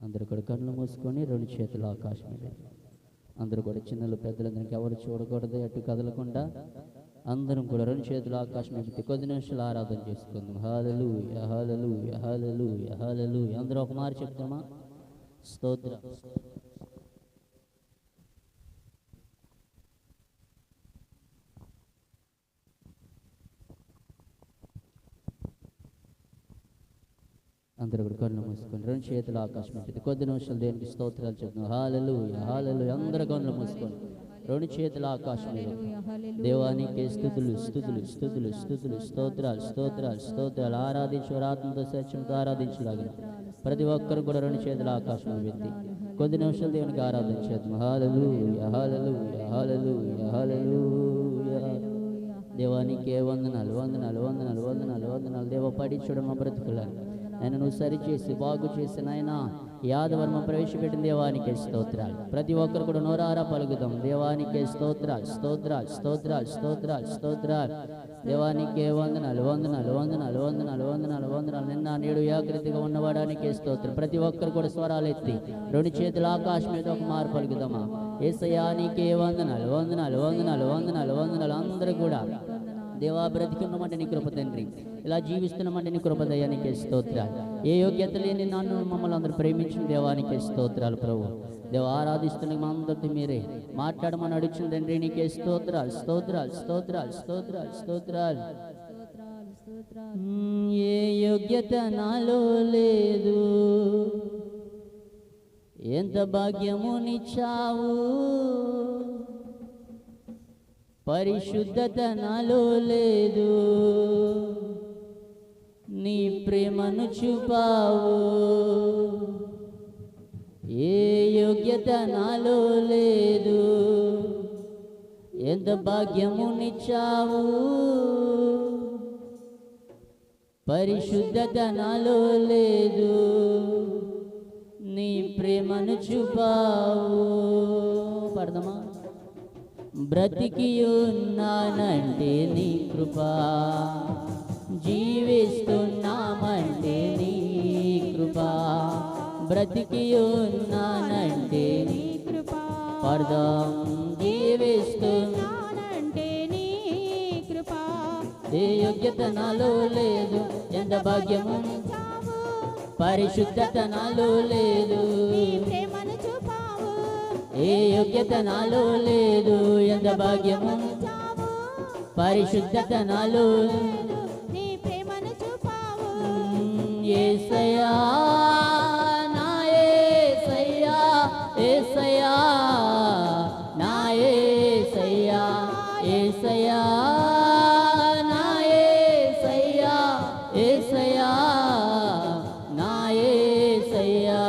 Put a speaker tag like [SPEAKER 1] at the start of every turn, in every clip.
[SPEAKER 1] అందరూ కూడా కళ్ళు మూసుకొని రెండు చేతులు ఆకాశం మీద అందరూ కూడా చిన్నలు పెద్దలందరికీ ఎవరు చూడకూడదు, అటు కదలకుండా అందరం కూడా రెండు చేతులు ఆకాశం ఎత్తి కొద్ది నిమిషాలు ఆరాధన చేసుకుందాం. హల్లెలూయా హల్లెలూయా హల్లెలూయా హల్లెలూయా. అందరూ ఒక మాట చెప్తామా? స్తోత్రం. అందరూ కూడా కళ్ళు మూసుకొని రెండు చేతులు ఆకాశం ఎత్తి కొద్ది నిమిషాలు దేవునికి స్తోత్రాలు చెప్తాం. హల్లెలూయా హల్లెలూయా. అందరూ కళ్ళు మూసుకొని రెండు చేతుల ఆకాశం మీద దేవానికి స్తుతులు స్తుతులు స్తుతులు స్తుతులు స్తోత్రాలు స్తోత్రాలు స్తోత్రాలు. ఆరాధించు, ఆత్మతో సత్యంతో ఆరాధించలాగిన ప్రతి ఒక్కరు కూడా రెండు చేతుల ఆకాశం ఎత్తి కొద్ది నిమిషాలు దేవునికి ఆరాధన చేద్దాం. హల్లెలూయా హల్లెలూయా హల్లెలూయా హల్లెలూయా. దేవానికి వందనాలు వందనాలు వందనాలు వందనాలు వందనాలు. దేవ పడి చూడ మా బ్రతుకులను ఆయన నువ్వు సరిచేసి బాగు చేసిన ఆయన ఈ ఆదివారం ప్రవేశపెట్టిన దేవానికి స్తోత్రాలు. ప్రతి ఒక్కరు కూడా నోరారా పలుకుదాం. దేవానికి స్తోత్రాలు స్తోత్రాలు స్తోత్రాలు స్తోత్రాలు స్తోత్రాలు. దేవానికి వందనాలు వందనాలు వందనాలు వందనాలు వందనాలు వందనాలు. నిన్న నేడు ఏకరీతిగా ఉన్నవాడానికి స్తోత్రం. ప్రతి ఒక్కరు కూడా స్వరాలు ఎత్తి రెండు చేతుల ఆకాశం మీద ఒక మారు పలుకుదామా? యేసయ్యానికి వందనాలు వందనాలు వందనాలు వందనాలు వందనాలు. అందరూ కూడా దేవా బ్రతికున్నామంటే నీ కృప తండ్రి, ఇలా జీవిస్తున్నామంటే నీ కృప దయానికి స్తోత్రాలు. ఏ యోగ్యత లేని నన్ను మమ్మల్ని అందరూ ప్రేమించిన దేవానికి స్తోత్రాలు. ప్రభు దేవ ఆరాధిస్తున్న మా అందరితో మీరే మాట్లాడమని అడిచిన తండ్రి నీకే స్తోత్రాలు స్తోత్రాలు స్తోత్రాలు స్తోత్రాలు స్తోత్రాలు. ఏ యోగ్యత నాలో లేదు, ఎంత భాగ్యమునిచ్చావు. పరిశుద్ధత నాలో లేదు, నీ ప్రేమను చూపావు. ఏ యోగ్యత నాలో లేదు, ఎంత భాగ్యమునిచ్చావు. పరిశుద్ధత నాలో లేదు, నీ ప్రేమను చూపావు. పడదామా? బ్రతికి ఉన్నానంటే నీ కృపా, జీవిస్తున్నామంటే నీ కృపా. బ్రతికి ఉన్నానంటే నీ కృపా, పడదాం జీవిస్తున్నానంటే నీ కృపా. ఏ యోగ్యత నాలో లేదు, ఎంత భాగ్యము. పరిశుద్ధత నాలో లేదు, ఏ యోగ్యత నాలో లేదు, ఎంత భాగ్యము. పరిశుద్ధత నాలో నీ ప్రేమను చూపావు. యేసయ్యా నా యేసయ్యా, యేసయ్యా నా యేసయ్యా, యేసయ్యా నా యేసయ్యా, యేసయ్యా నా యేసయ్యా.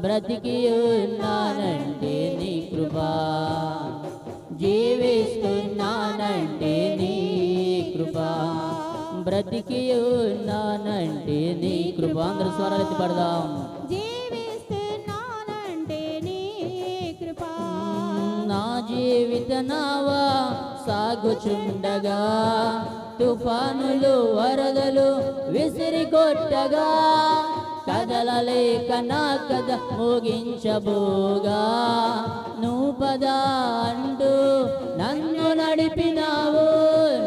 [SPEAKER 1] బ్రతికి ఉన్నానంటే నీ కృపా, జీవిస్తున్నానంటే నీ కృపా. బ్రతికి ఉన్నానంటే నీ కృప. అందరూ స్వరాలు ఎత్తి పడదాం. జీవిస్తున్నానంటే నీ కృపా. నా జీవిత నావా సాగుచుండగా, తుఫానులు వరదలు విసిరి కొట్టగా, కదలలేక నా కథ ముగించబోగా, నువ్వు పదా అంటూ నన్ను నడిపినావు.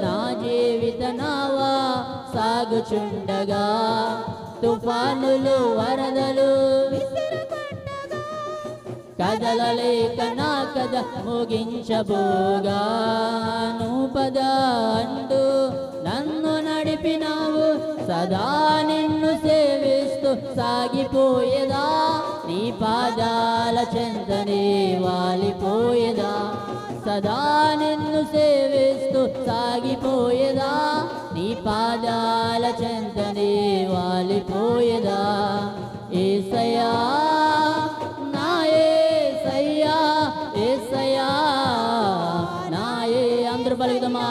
[SPEAKER 1] నా జీవిత నావా సాగుచుండగా, తుఫానులు వరదలు కదలలేక నా కథ ముగించబోగా, నువ్వు పదా అంటూ నన్ను నడిపినావు. సదా నిన్ను సేవిస్తూ సాగిపోయేదా, నీ పాదాల చెంతనే వాలిపోయేదా. సదా నిన్ను సేవిస్తూ సాగిపోయేదా, నీ పాదాల చెంతనే వాలిపోయేదా. యేసయ్యా నా యేసయ్యా, యేసయ్యా నా అందరూ పలుకుదామా?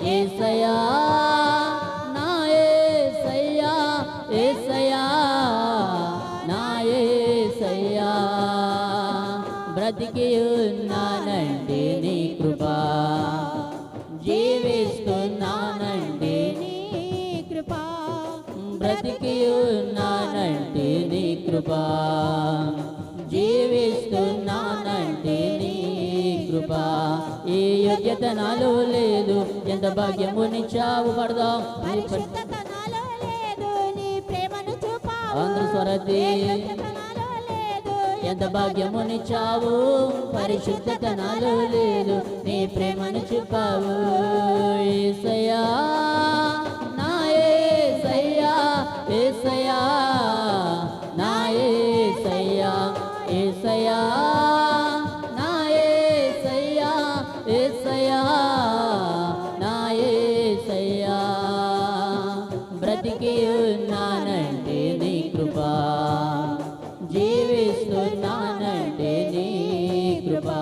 [SPEAKER 1] యేసయ్యా నా యేసయ్యా, యేసయ్యా నా యేసయ్యా. బ్రతికి ఉన్నానంటే నీ కృపా, జీవిస్తున్నానంటే నీ కృపా. బ్రతికి ఉన్నానంటే నీ కృపా, జీవిస్తున్నానంటే నీ కృపా. ఏ యోగ్యత నాలో లేదు, ఎంత భాగ్యమునిచ్చావు. పడదాం.
[SPEAKER 2] పరిశుద్ధత నాలో లేదు, నీ ప్రేమను చూపావు.
[SPEAKER 1] అందరూ స్వరతి.
[SPEAKER 2] ఏ యోగ్యత నాలో లేదు,
[SPEAKER 1] ఎంత భాగ్యమునిచ్చావు. పరిశుద్ధత నాలో లేదు, నీ ప్రేమను చూపావు. యేసయ్యా, నా యేసయ్యా, యేసయ్యా, నా యేసయ్యా, యేసయ్యా, నా యేసయ్యా, యేసయ్యా, నా యేసయ్యా. బ్రతికి ఉన్నానంటే నీ కృపా, జీవిస్తున్నానంటే నీ కృపా,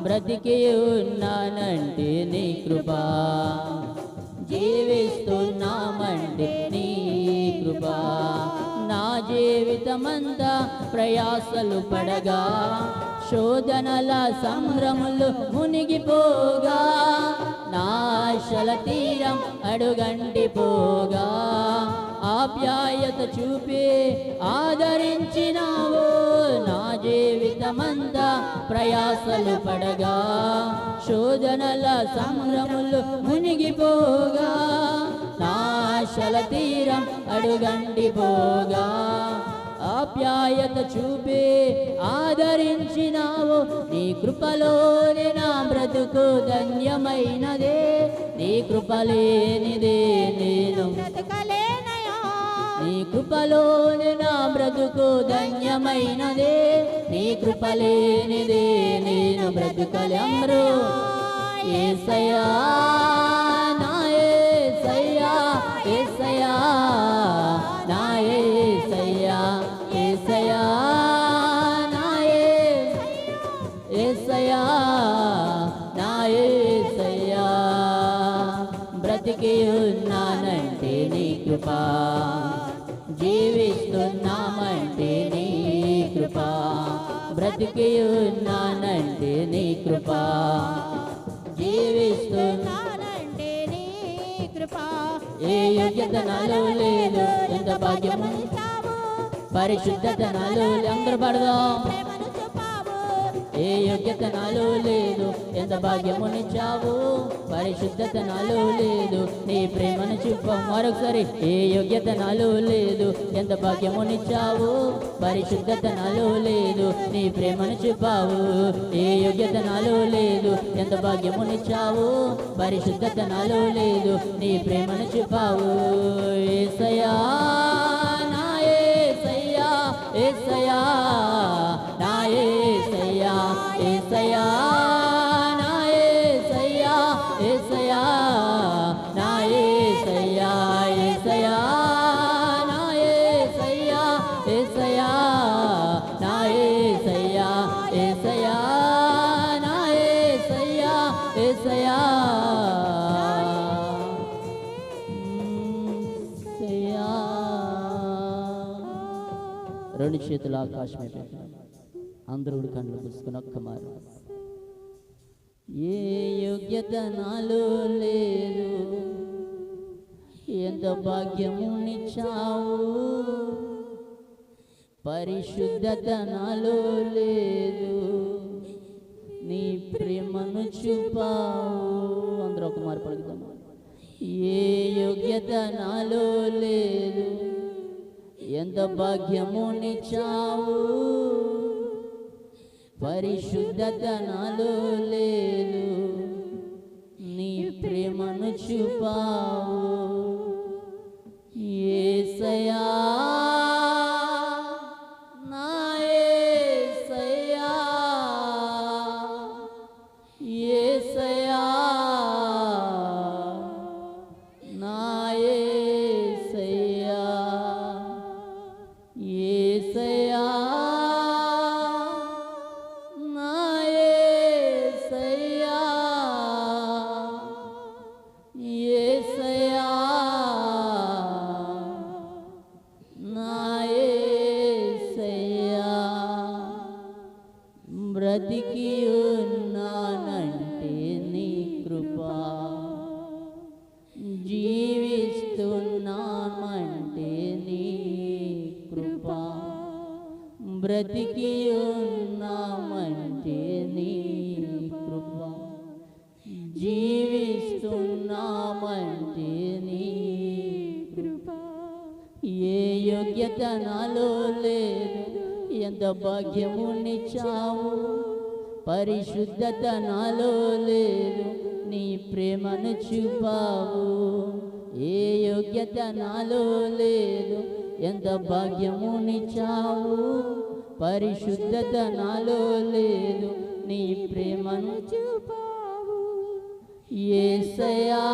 [SPEAKER 1] బ్రతికి ఉన్నానంటే నీ కృపా, జీవిస్తున్నామంటే నీ కృపా. నా జీవితమంతా ప్రయాసలు పడగా, శోధనల సంభ్రములు మునిగిపోగా, నా ఆశల తీరం అడుగంటిపోగా, ఆప్యాయత చూపి ఆదరించినావు. నా జీవితమంతా ప్రయాసలు పడగా, శోధనల సంభ్రములు మునిగిపోగా, నా ఆశల తీరం అడుగంటిపోగా, ఆప్యాయత చూపి ఆదరించినావు. నీ కృపలోనే నా బ్రతుకు ధన్యమైనదే, నీ కృపలేనిదే నేను
[SPEAKER 2] బ్రతకలేనయా.
[SPEAKER 1] నీ కృపలోనే నా బ్రతుకు ధన్యమైనదే, నీ కృపలేనిదే నేను బ్రతుకలే. అందరూ యేసయ్యా, నా యేసయ్యా, యేసయ్యా, నా యేసయ్యా, యేసయ్యా, నా యేసయ్యా, నా యేసయ్యా. బ్రతికి ఉన్నానంటే నీ కృపా, జీవిస్తున్నామంటే నీ కృపా, బ్రతికి ఉన్నానంటే నీ కృపా,
[SPEAKER 2] జీవిస్తున్నానంటే నీ కృప.
[SPEAKER 1] ఏ యోగ్యత నాలో లేదు, ఎంత భాగ్యము. పరిశుద్ధత నాలో అందరూ పడదాం.
[SPEAKER 2] ప్రేమను చూపావు.
[SPEAKER 1] ఏ యోగ్యత నాలో లేదు, ఎంత భాగ్యమునిచ్చావు. పరిశుద్ధత నాలో లేదు, నీ ప్రేమను చూపావు. మరొకసారి. ఏ యోగ్యత నాలో లేదు, ఎంత భాగ్యమునిచ్చావు. పరిశుద్ధత నాలో లేదు, నీ ప్రేమను చూపావు. ఏ యోగ్యత నాలో లేదు, ఎంత భాగ్యమునిచ్చావు. పరిశుద్ధత నాలో లేదు, నీ ప్రేమను చూపావు. యేసయ్యా, నా యేసయ్యా, యేసయ్యా, నా యేసయ్యా, యేసయ్యా, నా యేసయ్యా, యేసయ్యా, నా యేసయ్యా, యేసయ్యా, నా యేసయ్యా, యేసయ్యా, నా యేసయ్యా, యేసయ్యా, నా యేసయ్యా, యేసయ్యా. రెండు చేతులు ఆకాశం అందరూ కళ్ళు మూసుకుని ఒక్క మారు. ఏ యోగ్యత నాలో లేదు, ఎంత భాగ్యమునిచ్చావు. పరిశుద్ధత నాలో లేదు, నీ ప్రేమను చూపావు. అందరూ ఒక మారు పలుకుతాము. ఏ యోగ్యత నాలో లేదు, ఎంత భాగ్యమునిచ్చావు. పరిశుద్ధత నాలో లేదు, నీ ప్రేమను చూపావు. యేసయ్యా, నా యేసయ్యా, యేసయ్యా, నా యేసయ్యా, యేసయ్యా, నా యేసయ్యా, యేసయ్యా, నా యేసయ్యా. బ్రతికి ఉన్నానంటే నీ కృపా, జీవిస్తున్నామంటే నీ కృపా. బ్రతికి ఉన్నామంటే నీ కృప, జీవిస్తున్నామంటే నీ
[SPEAKER 2] కృప.
[SPEAKER 1] ఏ యోగ్యత నాలో లేదు, ఎంత భాగ్యమునిచ్చావు. పరిశుద్ధత నాలో లేదు, నీ ప్రేమను చూపావు. ఏ యోగ్యత నాలో లేదు, ఎంత భాగ్యమునిచ్చావు. పరిశుద్ధత నాలో లేదు, నీ ప్రేమను
[SPEAKER 2] చూపావు.
[SPEAKER 1] యేసయ్యా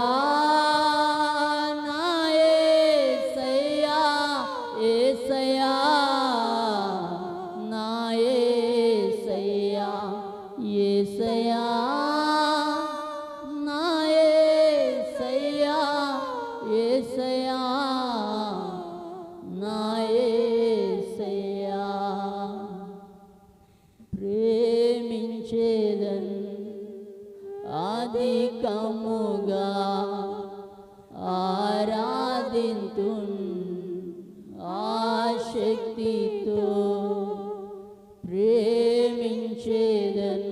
[SPEAKER 1] నా యేసయ్యా, యేసయ్యా నా యేసయ్యా, యేసయ్యా నా యేసయ్యా, యేసయ్యా నా యేసయ్యా. ప్రేమించేదన్ అధికముగా ఆరాధింతున్ ఆశక్తితో. ప్రేమించేదన్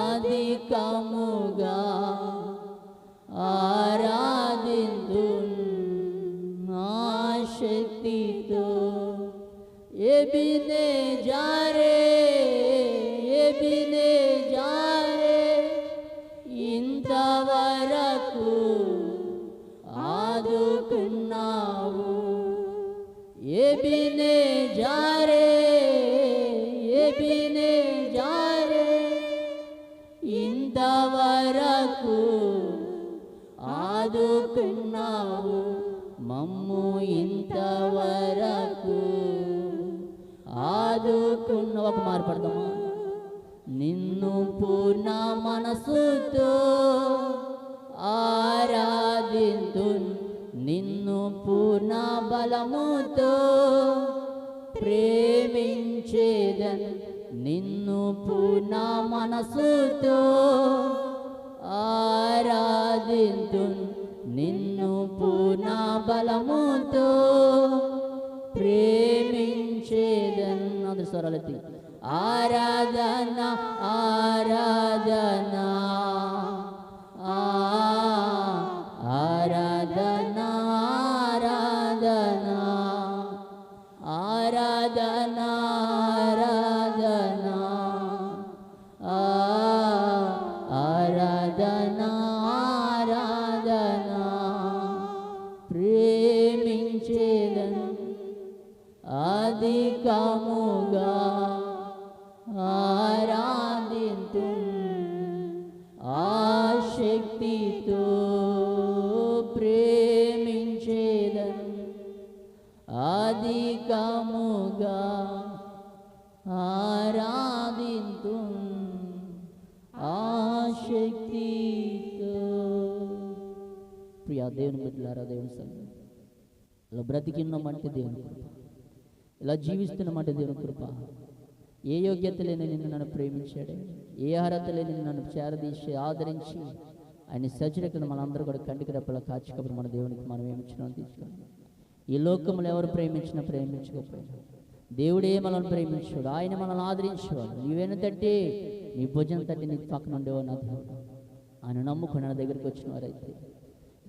[SPEAKER 1] అధికముగా ఆరాధింతున్ ఆశక్తితో. ఎబినేజరే, ఎబినేజరే ఇంతవరకు ఆదుకున్నావు. ఎబినేజరే, ఎబినేజరే ఇంతవరకు ఆదుకున్నావు. మమ్ము ఇంతవరకు ఆదుకున్న. ఒక మారు పడదామా? నిన్ను పూర్ణ మనసుతో ఆరాధింతున్, నిన్ను పూర్ణ బలముతో ప్రేమించేదన్. నిన్ను పూర్ణ మనసుతో ఆరాధింతున్, నిన్ను పూర్ణ బలముతో ప్రేమించేదన్. అది స్వరాలెత్తి ఆరాధన, ఆరాధన, ఆరాధన, ఆరాధన, ఆరాధన, ఆరాధన, ఆరాధన. ప్రేమించేదన్ అధికముగా ఆరాధింతున్ ఆశక్తితో. ప్రేమించేదన్ అధికముగా ఆరాధింతున్ ఆశక్తితో. ప్రియా దేవుని బిడ్డలారా, దేవుని సంగతి ఇలా బ్రతికిన్నామంటే దేవుని కృప, ఇలా జీవిస్తున్నామంటే దేవుని కృప. ఏ యోగ్యత లేని నిన్ను నన్ను ప్రేమించాడు, ఏ అర్హత లేని నన్ను చేరదీసి ఆదరించి ఆయన సజ్జరికను మనందరూ కూడా కంటికి రెప్పలా కాచుకప్పుడు మన దేవునికి మనం ఏమిచ్చినాం తీసుకోండి. ఈ లోకంలో ఎవరు ప్రేమించినా ప్రేమించకపోయినా దేవుడే మనల్ని ప్రేమించాడు, ఆయన మనల్ని ఆదరించేవాడు. నీవేనా తట్టి నీ భుజం తట్టి నీ పక్కన ఉండేవాడు నా దేవుడు. ఆయన నమ్ముకుని నా దగ్గరికి వచ్చిన వారైతే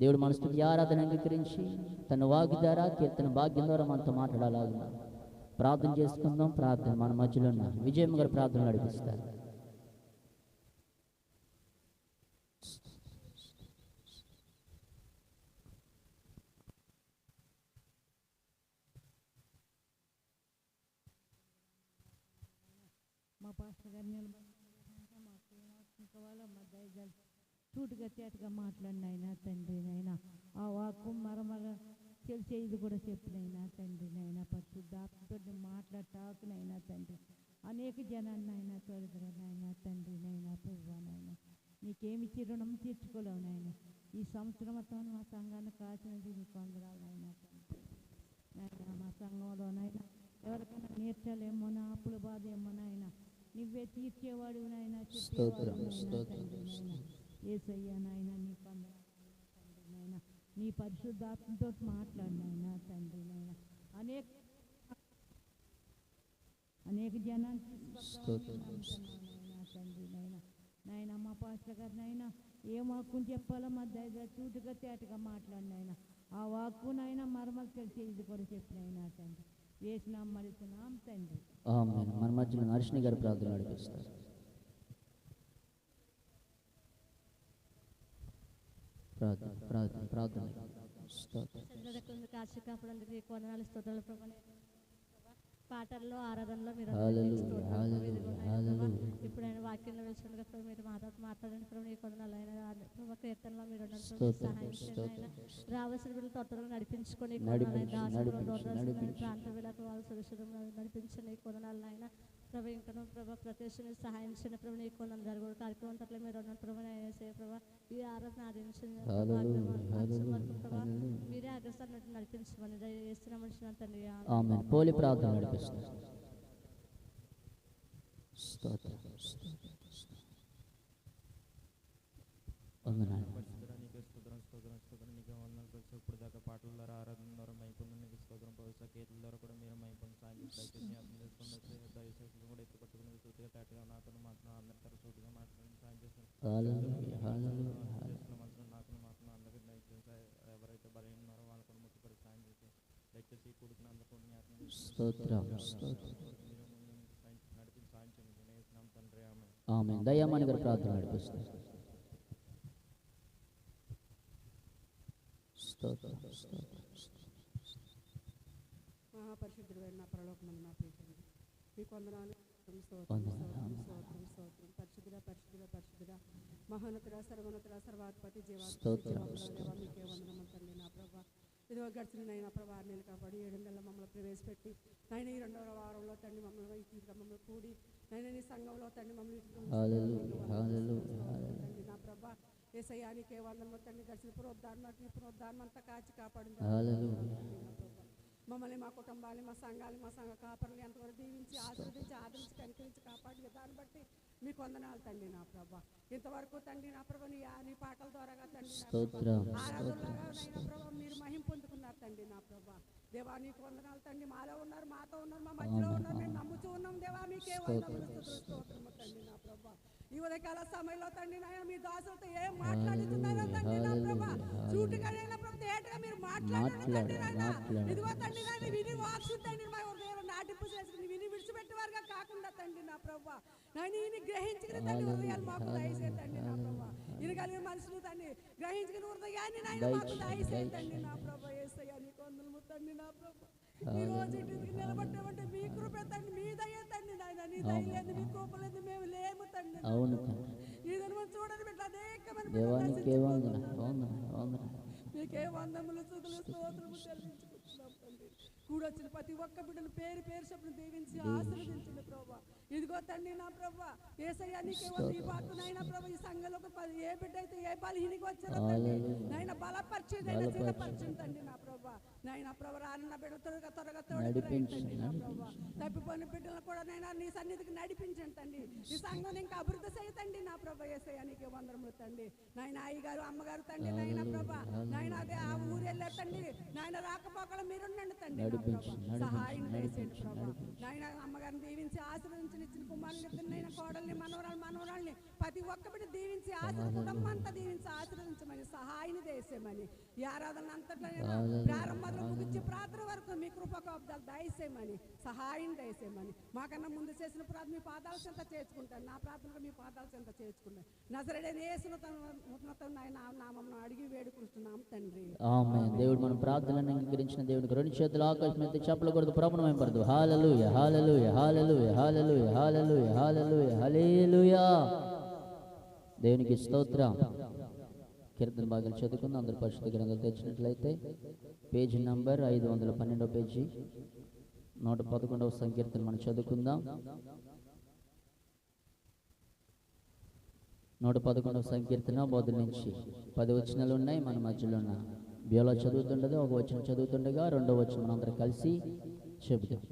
[SPEAKER 1] దేవుడు మన స్తుతి ఆరాధన అంగీకరించి తన వాగు ద్వారా కీర్తన భాగ్యం ద్వారా మనతో మాట్లాడాలన్నా ప్రార్థన చేసుకుందాం. ప్రార్థన మన మధ్యలో ఉన్న విజయమ్మ గారు ప్రార్థన నడిపిస్తారు.
[SPEAKER 2] మా పాస్టర్ గారిని మా దయగలి సూటుగా తేటగా మాట్లాడినైనా తండ్రి నైనా ఆ వాక్కు మరమర తెలిసే ఇది కూడా చెప్పినైనా తండ్రి నైనా పరిశుద్ధాత్మతో మాట్లాడతాకునైనా తండ్రి అనేక జనాన్నైనా తొలగరనైనా తండ్రి నైనా ప్రభువానైనా నీకేమిచ్చి రుణం తీర్చుకోలేవునైనా ఈ సంవత్సరం మొత్తం మా సంఘాన్ని కాచినది నీకు అందరాలనైనా తండ్రి నైనా మా సంఘంలోనైనా ఎవరికైనా నేర్చాలేమో నా అప్పుల బాధ ఏమోనైనా నువ్వే తీర్చేవాడు నాయన ఏసయ్యా నాయన నీ తండ్రి నాయన నీ పరిశుద్ధాత్మతో మాట్లాడినైనా తండ్రి నాయన అనేక అనేక జనాన్ని
[SPEAKER 1] స్తోత్రం.
[SPEAKER 2] తండ్రి నాయన మా పాస్టర్ గారు నాయన ఏ వాక్కుని చెప్పాలో మా దగ్గర చూటుగా తేటగా మాట్లాడినైనా ఆ వాక్కు నాయన మరమలు తెలిసి ఇది కూడా చెప్పినైనా తండ్రి వేసినాం మరుతున్నాం తండ్రి.
[SPEAKER 1] ఆమేన్. మన మధ్యలో హర్షిని గారు ప్రార్థన నడిపిస్తారు. ప్రార్థన ప్రార్థన ప్రార్థన. స్తోత్రం.
[SPEAKER 3] కాచికాపుడందుకు ఎక్కువ వందనాలు స్తోత్రాలు ప్రభా. పాటల్లో ఆరాధనలో మీరు
[SPEAKER 1] హల్లెలూయా హల్లెలూయా హల్లెలూయా.
[SPEAKER 3] ఇప్పుడు ఆయన వాక్యంలో వెళ్తుండగా ప్రభు మీరు మాతో మాట్లాడండి ప్రభు. నీకు వందనాలు ఆయన ప్రభు కీర్తనలో మీరు ఉండండి ప్రభు.
[SPEAKER 1] స్తోత్రం
[SPEAKER 3] సహాయం చేయండి ఆయన. రావాల్సిన వీళ్ళు త్వరగా నడిపించుకొని
[SPEAKER 1] నడిపించు.
[SPEAKER 3] ప్రాంత వీళ్ళకు వాళ్ళు సురక్షితంగా నడిపించండి. నీకు వందనాలు ఆయన ప్రభు. ఇంకా ప్రభు ప్రత్యక్ష సహాయం చేయండి ప్రభు. నీకు వందనాలు జరుగుడు కార్యక్రమం తట్ల మీరు ఉన్న ప్రభు చేయ ప్రభు. ఈ ఆరాధన ఆదించండి ప్రభు. మీరే అగ్రసారి నడిపించమని దయచేస్తున్న మనిషి తండ్రి.
[SPEAKER 1] ఆమేన్. పోలి ప్రార్థన నడిపిస్తారు. స్తోత్రం. వందనాలు.
[SPEAKER 4] ఇప్పుడు దాకా పాటల ద్వారా ఆరాధన ద్వారా మైపొంది నీకు స్తోత్రం ప్రభుత్వ కీర్తన ద్వారా కూడా మీరు మైపొంది సాయం దయచేసి కూడా ఎత్తు పట్టుకుని సూటిగా తాటిగా నాతో మాత్రం అందరికీ సూటిగా మాట్లాడి సాయం చేస్తాను.
[SPEAKER 1] హల్లెలూయా హల్లెలూయా
[SPEAKER 4] నాకు మాత్రం అందరికీ దయచేసి ఎవరైతే బలహీన ఉన్నారో వాళ్ళ కూడా ముట్టుపడి సాయం చేసి దయచేసి ఈ కూడుకున్న అందరికీ
[SPEAKER 1] స్తోత్రం స్తోత్రం.
[SPEAKER 4] నడిపి సాయం చేయండి నేస్తున్నాం తండ్రి.
[SPEAKER 1] ఆమేన్. దయామణి గారు ప్రార్థన నడిపిస్తారు. స్తోత్రం స్తోత్రం.
[SPEAKER 5] మహాపరిశుద్ధుడైన నా పరలోకమందు నా ప్రియతండ్రి మీకు వందనాలు. పరిశుద్ధుడ మహోన్నతుడ సర్వోన్నతుడ సర్వాధిపతి జీవాధిపతి మీకే వందనము తండ్రి నా ప్రభా. ఇదిగో గడిచిన నైనా ప్రభా 6 నెలలు కాబట్టి 7 నెలలు మమ్మల్ని ప్రవేశపెట్టి నైనా ఈ 2వ వారంలో తండ్రి మమ్మల్ని కూడి నైనా నీ సంఘంలో తండ్రి మమ్మల్ని తండ్రి నా ప్రభా యేసయ్యానికే వందనము తండ్రి. గడిచిన పునరుద్ధానం అంతా కాచి కాపాడింది మమ్మల్ని మా కుటుంబాన్ని మా సంఘాలు మా సంఘ కాపరులు ఎంతవరకు దీవించి ఆశీర్వదించి ఆదరించి కనికరించి కాపాడి దాన్ని బట్టి మీకు వందనాలు తండ్రి నా ప్రభా. ఇంతవరకు తండ్రి నా ప్రభా నీ పాటల ద్వారా తండ్రి ఆరాధనలాగా ప్రభా మీరు మహిమ పొందుకున్నారు తండ్రి నా ప్రభా. దేవా నీకు వందనాలు తండ్రి. మాలో ఉన్నారు మాతో ఉన్నారు మా మధ్యలో ఉన్నారు మేము నమ్ముతూ ఉన్నాం దేవా మీకే వందనాలు స్తోత్రము తండ్రి నా ప్రభా. ఈ ఉదయకాల సమయంలో తండ్రి నాయన మీ దాసులతో ఏం మాట్లాడుతున్నారో తండ్రి నా ప్రభా చూటుగా తేటగా మీరు మాట్లాడారు తండ్రి నాయన. ఇదిగో తండ్రి నాయన విని వాక్సుతండి మా హృదయంలో నాటింపు చేసుకుని విని విడిచిపెట్టేవారుగా కాకుండా తండ్రి నా ప్రభా నేను ఈయన గ్రహించుకుని తండ్రి హృదయాలు మాకు దయచేయండి తండ్రి నా ప్రభా. ఈయన కలిగిన మనుషులు తండ్రి గ్రహించుకుని హృదయాన్ని నాయన మాకు దయచేయండి తండ్రి నా ప్రభా. యేసయ్యా నీకు వందనము తండ్రి నా ప్రభా. ఈ రోజు ఇంటికి నిలబడ్డామంటే మీ కృప తండ్రి మీ దయ తండ్రి నాయన. నీ దయ లేదు మీ కృప లేదు మేము లేము తండ్రి.
[SPEAKER 1] అవును
[SPEAKER 5] ఈ దినం చూడని బిడ్డ అనేకమైన
[SPEAKER 1] దేవానికే వందనాలు.
[SPEAKER 5] మీకే వందములు స్తుతులు స్తోత్రము చెల్లించుకుంటున్నాం తండ్రి. కూడొచ్చిన ప్రతి ఒక్క బిడ్డను పేరు పేరు చొప్పున దీవించి ఆశీర్వదించండి ప్రభా. ఇదిగో తండ్రి నా ప్రభా యేసయ్యా నీకే ఈ పాత్రనైనా ప్రభా ఈ సంఘంలో ఏ బిడ్డ అయితే ఏ బలహీనకి వచ్చారో తండ్రి నాయన బలపరిచేదైనా చిన్నపరచండి తండ్రి నా ప్రభా. నాయన ప్రభా రానున్న బిడ్డ త్వరగా తోడుపండి నా ప్రభా. తప్పిపోయిన బిడ్డలను కూడా నైనా నీ సన్నిధికి నడిపించండి తండ్రి. ఈ సంఘం ఇంకా అభివృద్ధి చేయతండి నా ప్రభా. యేసయ్యా నీకే వందనములు తండ్రి. నాయన అయ్యగారు అమ్మగారు తండ్రి నాయన ప్రభా నాయన అదే ఆ ఊరు వెళ్ళారు తండ్రి నాయన రాకపోకలు మీరుండండి తండ్రి నా ప్రభా. సహాయం చేసేయండి ప్రభా. నాయన అమ్మగారిని దీవించి ఆశీర్వదించి ఇచ్చిన కుమారుని నైనా కోడల్ని మనవరాల్ని ప్రతి ఒక్క బిడ్డ దీవించి కుటుంబం అంతా దీవించి ఆశీర్వదించమని సహాయం చేసేమని ఈ ఆరాధన అంతట్లో ప్రారంభంలో ముగించి ప్రార్థన వరకు మీ కృపకాబ్దాలు దయచేయమని సహాయం దయచేయమని మాకన్నా ముందు చేసిన ప్రార్థన మీ పాదాల చెంత చేర్చుకుంటాను. నా ప్రార్థనగా మీ పాదాల చెంత చేర్చుకుంటాను. నజరేయుడైన యేసును నామమున అడిగి వేడుకుంటున్నాం తండ్రి.
[SPEAKER 1] ఆమేన్. దేవుడు మన ప్రార్థనలను అంగీకరించిన దేవునికి 2 చేతులు ఆకాశం ఎత్తి చప్పట్లు కొడుతూ ప్రభువును వెంబడదు. హల్లెలూయా హల్లెలూయా హల్లెలూయా హల్లెలూయా హల్లెలూయా హల్లెలూయా హల్లెలూయా. దేవునికి స్తోత్రం. కీర్తన భాగాలు చదువుకుందాం. అందరూ పరిశుద్ధ గ్రంథాలు తెచ్చినట్లయితే పేజీ నంబర్ 512 పేజీ 111వ సంకీర్తన మనం చదువుకుందాం. 111వ సంకీర్తన మొదటి నుంచి 10 వచనాలు ఉన్నాయి. మన మధ్యలో ఉన్న బియోలో చదువుతుండగా ఒక వచనం చదువుతుండగా 2వ వచనం మనం అందరం కలిసి చెబుతాం.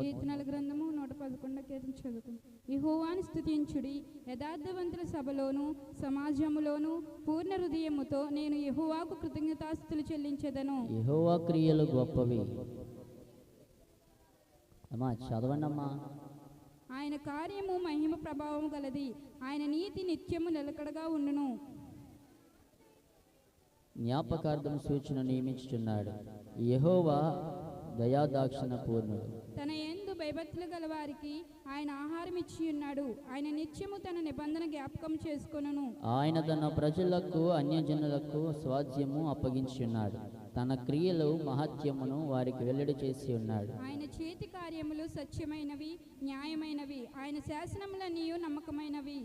[SPEAKER 6] కీర్తనల గ్రంథము 111 కీర్తన చదువుకుందాం. యెహోవాను స్తుతించుడి, యథార్థవంతుల సభలోను సమాజములోను పూర్ణ హృదయముతో నేను యెహోవాకు కృతజ్ఞతాస్తుతులు చెల్లించెదను.
[SPEAKER 1] యెహోవా క్రియలు గొప్పవి, అమ్మా చదవండి అమ్మా.
[SPEAKER 6] ఆయన కార్యము మహిమ ప్రభావం గలది, ఆయన నీతి నిత్యము నిలకడగా ఉండును.
[SPEAKER 1] జ్ఞాపకార్థం సూచన నియమించుచున్నాడు. యెహోవా దయాదాక్షిణ పూర్ణుడు.
[SPEAKER 6] తన యందు భయభక్తులు గల వారికి ఆయన ఆహారం ఇచ్చి ఉన్నాడు. ఆయన నిత్యము తన నిబంధన జ్ఞాపకం చేసుకొనును.
[SPEAKER 1] ఆయన తన ప్రజలకు అన్యజనులకు స్వాధ్యము అప్పగించున్నాడు. తన క్రియలు మహత్యమును వారికి వెల్లడి చేసి ఉన్నాడు.
[SPEAKER 6] ఆయన చేతి కార్యములు సత్యమైనవి, న్యాయమైనవి. ఆయన శాసనములన్నీ నమ్మకమైనవి.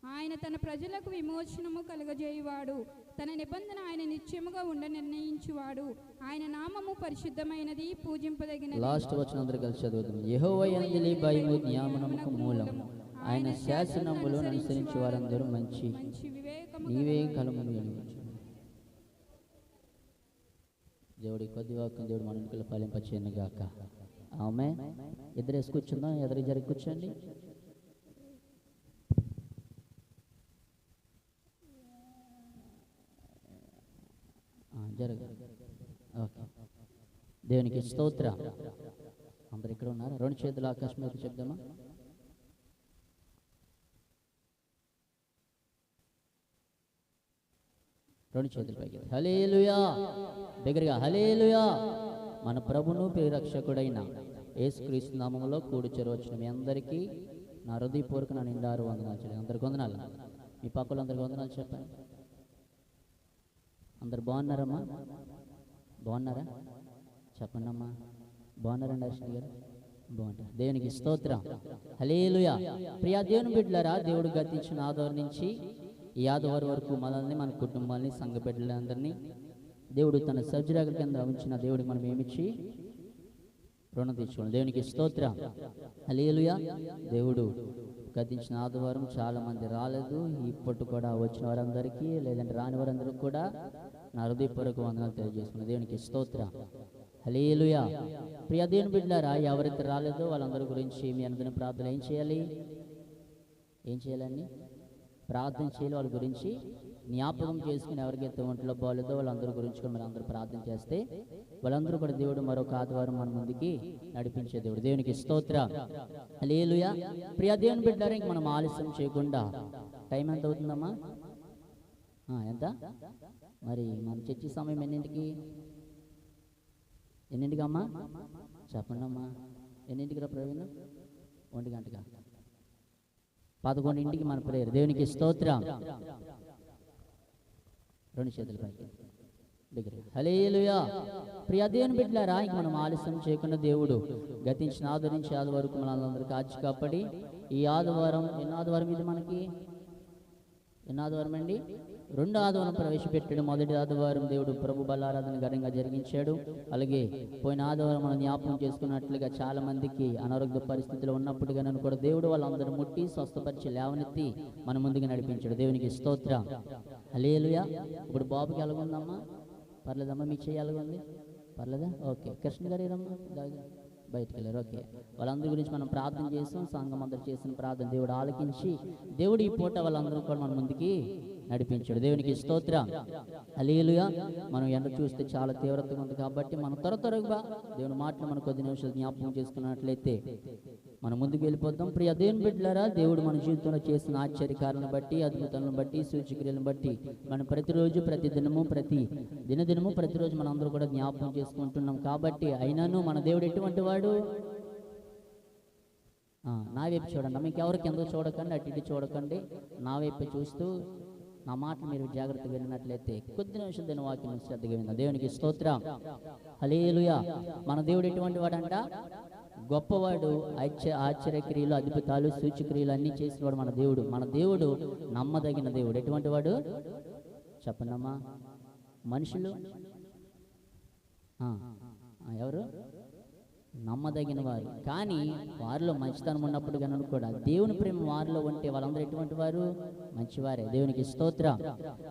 [SPEAKER 6] ఆయన తన ప్రజలకు విమోచనము కలుగజేయువాడు. తన నిబంధన ఆయన నిత్యముగా ఉండ నిర్ణయించువాడు. ఆయన నామము పరిశుద్ధమైనది, పూజింపదగినది.
[SPEAKER 1] లాస్ట్ వచనం అందరూ కలిసి చదువుతాం. యెహోవా యందు భయము జ్ఞానమునకు మూలం. ఆయన శాసనములను అనుసరించి వారందరూ మంచి నీవే కలమును వెలిగించు. దేవుడి కొద్ది వాక్యం దేవుడు మన ఇంటికి ఫలింపచేయను గాక. ఆమె ఇద్దరు వేసి కూర్చుందాం. ఎదురు జరిగి కూర్చోండి. జరగ ఓకే. దేవునికి స్తోత్రం. అందరు ఇక్కడ ఉన్నారు. రెండు చేతులు ఆకాశం మీద చెప్దామా? రెండు చేతులు పైకి. హల్లెలూయా. దగ్గరగా హల్లెలూయా. మన ప్రభును ప్రియరక్షకుడైన యేసుక్రీస్తు నామములో కూడిచేరు వచ్చిన మీ అందరికీ నా హృదయపూర్వక నా నిండారు వందనాలు చెప్పండి. అందరికి వందనాలు. మీ పక్కలు అందరికి వందనాలు చెప్పండి. అందరు బాగున్నారమ్మా? బాగున్నారా? చెప్పండి అమ్మా. బాగున్నారండి అర్షణ్ గారు? బాగుంటారు. దేవునికి స్తోత్రం. హల్లెలూయా. ప్రియా దేవుని బిడ్డలారా, దేవుడు గతించిన ఆదివారం నుంచి ఈ ఆదివారం వరకు మనల్ని, మన కుటుంబాన్ని, సంఘ బిడ్డలందరినీ దేవుడు తన సజ్జరాగల కింద ఉంచిన దేవుడికి మనం ఏమిచ్చి రుణం తీర్చుకోండి. దేవునికి స్తోత్రం. హల్లెలూయా. దేవుడు గతించిన ఆదివారం చాలా మంది రాలేదు. ఇప్పటి కూడా వచ్చిన వారందరికీ, లేదంటే రాని వారందరికీ కూడా నా హృదయపూర్వక వందనాలు తెలియజేసుకున్నాను. దేవునికి స్తోత్రం. హల్లెలూయా. ప్రియ దేవుని బిడ్డలారా, ఎవరైతే రాలేదో వాళ్ళందరి గురించి మీ అందరిని ప్రార్థన ఏం చేయాలి? ఏం చేయాలండి? ప్రార్థన చేయాలి. వాళ్ళ గురించి జ్ఞాపకం చేసుకుని ఎవరికైతే ఒంట్లో బాగాలేదో వాళ్ళందరి గురించి కూడా మరి అందరూ ప్రార్థన చేస్తే వాళ్ళందరూ కూడా దేవుడు మరొక ఆదివారం మన ముందుకి నడిపించే దేవుడు. దేవునికి స్తోత్రం. హల్లెలూయా. ప్రియ దేవుని బిడ్డలారా, ఇంక మనం ఆలస్యం చేయకుండా, టైం ఎంత అవుతుందమ్మా? ఎంత? మరి మన చర్చి సమయం ఎన్నింటికి? ఎన్నింటికి అమ్మా? చెప్పండి అమ్మా. ఎన్నింటికి రా ప్రవీణ్? 1 గంటగా? 11ంటికి మన ప్రేయర్. దేవునికి స్తోత్రం. రెండు చేతుల పైకి దగ్గర. హల్లెలూయా. ప్రియ దేవుని బిడ్డలారా, ఇంక మనం ఆలస్యం చేయకుండా దేవుడు గతించిన ఆదివారం నుంచి ఆదివారం వరకు మనందరికీ కాచి కాపాడి ఈ ఆదివారం ఎన్నో ఆదివారం ఇది మనకి? ఎన్నో ఆదివారం అండి? 2వ ఆదివారం ప్రవేశపెట్టాడు. మొదటి ఆదివారం దేవుడు ప్రభు బలారాధన ఘనంగా జరిగించాడు. అలాగే పోయిన ఆదివారం మనం జ్ఞాపకం చేసుకున్నట్లుగా చాలా మందికి అనారోగ్య పరిస్థితులు ఉన్నప్పుడు నన్ను కూడా దేవుడు వాళ్ళందరూ ముట్టి స్వస్థపరిచి లేవనెత్తి మన ముందుకు నడిపించాడు. దేవునికి స్తోత్రం. హల్లెలూయా. ఇప్పుడు బాబుకి ఎలాగుందమ్మా? పర్లేదమ్మా? మీకు చెయ్యి ఎలాగుంది? పర్లేదా? ఓకే. కృష్ణ గారు రమ్మా, బయటకు వెళ్ళారు. ఓకే. వాళ్ళందరి గురించి మనం ప్రార్థన చేస్తాం. సంఘం అందరూ చేసిన ప్రార్థన దేవుడు ఆలకించి దేవుడు ఈ పూట వాళ్ళందరూ కూడా మన ముందుకి నడిపించాడు. దేవునికి స్తోత్రం. హల్లెలూయా. మనం ఎండ చూస్తే చాలా తీవ్రతగా ఉంది కాబట్టి మనం త్వరగా దేవుని మాటలు మనం కొద్ది నిమిషాలు జ్ఞాపకం చేసుకున్నట్లయితే మనం ముందుకు వెళ్ళిపోతాం. ప్రియ దేవుని బిడ్డలారా, దేవుడు మన జీవితంలో చేసిన ఆశ్చర్యకాలను బట్టి, అద్భుతాలను బట్టి, సూచక్రియలను బట్టి మనం ప్రతిరోజు, ప్రతి దినము, దినదినము ప్రతిరోజు మనం అందరూ కూడా జ్ఞాపకం చేసుకుంటున్నాం. కాబట్టి అయినాను మన దేవుడు ఎటువంటి వాడు? నా వైపు చూడండి. మీకు ఎవరికి ఎందుకు చూడకండి, అటు ఇటు చూడకండి. నా వైపు చూస్తూ నా మాటలు మీరు జాగ్రత్తగా విన్నట్లయితే కొద్ది నిమిషాలు దీని వాక్యం శ్రద్ధగా విందాం. దేవునికి స్తోత్రం. హల్లెలూయా. మన దేవుడు ఎటువంటి వాడంట? గొప్పవాడు. ఆశ్చర్యక్రియలు, అద్భుతాలు, సూచక్రియలు అన్నీ చేసినవాడు మన దేవుడు. మన దేవుడు నమ్మదగిన దేవుడు. ఎటువంటి వాడు? చెప్పండమ్మా. మనుషులు ఎవరు? నమ్మదగిన వారు. కానీ వారిలో మంచితనం ఉన్నప్పుడు కనుక కూడా దేవుని ప్రేమ వారిలో ఉంటే వాళ్ళందరూ ఎటువంటి వారు? మంచివారే. దేవునికి స్తోత్రం.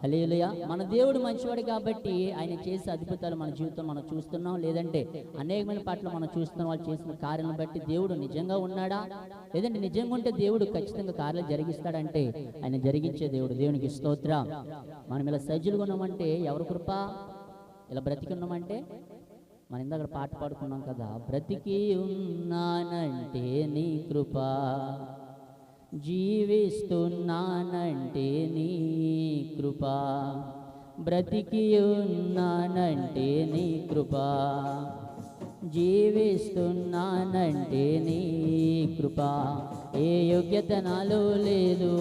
[SPEAKER 1] హల్లెలూయా. మన దేవుడు మంచివాడు కాబట్టి ఆయన చేసే అద్భుతాలు మన జీవితంలో మనం చూస్తున్నాం. లేదంటే అనేకమైన పట్ల మనం చూస్తున్నాం. వాళ్ళు చేసిన కార్యాలను బట్టి దేవుడు నిజంగా ఉన్నాడా? లేదంటే నిజంగా ఉంటే దేవుడు ఖచ్చితంగా కార్యాలు జరిగిస్తాడంటే ఆయన జరిగించే దేవుడు. దేవునికి స్తోత్రం. మనం ఇలా సజ్జలుగా ఉన్నామంటే ఎవరి కృప? ఇలా బ్రతికి ఉన్నామంటే మనం ఇందాక పాట పాడుకున్నాం కదా, బ్రతికి ఉన్నానంటే నీ కృప, జీవిస్తున్నానంటే నీ కృప, బ్రతికి ఉన్నానంటే నీ కృప, జీవిస్తున్నానంటే నీ కృప. ఏ యోగ్యత నాలో లేదు,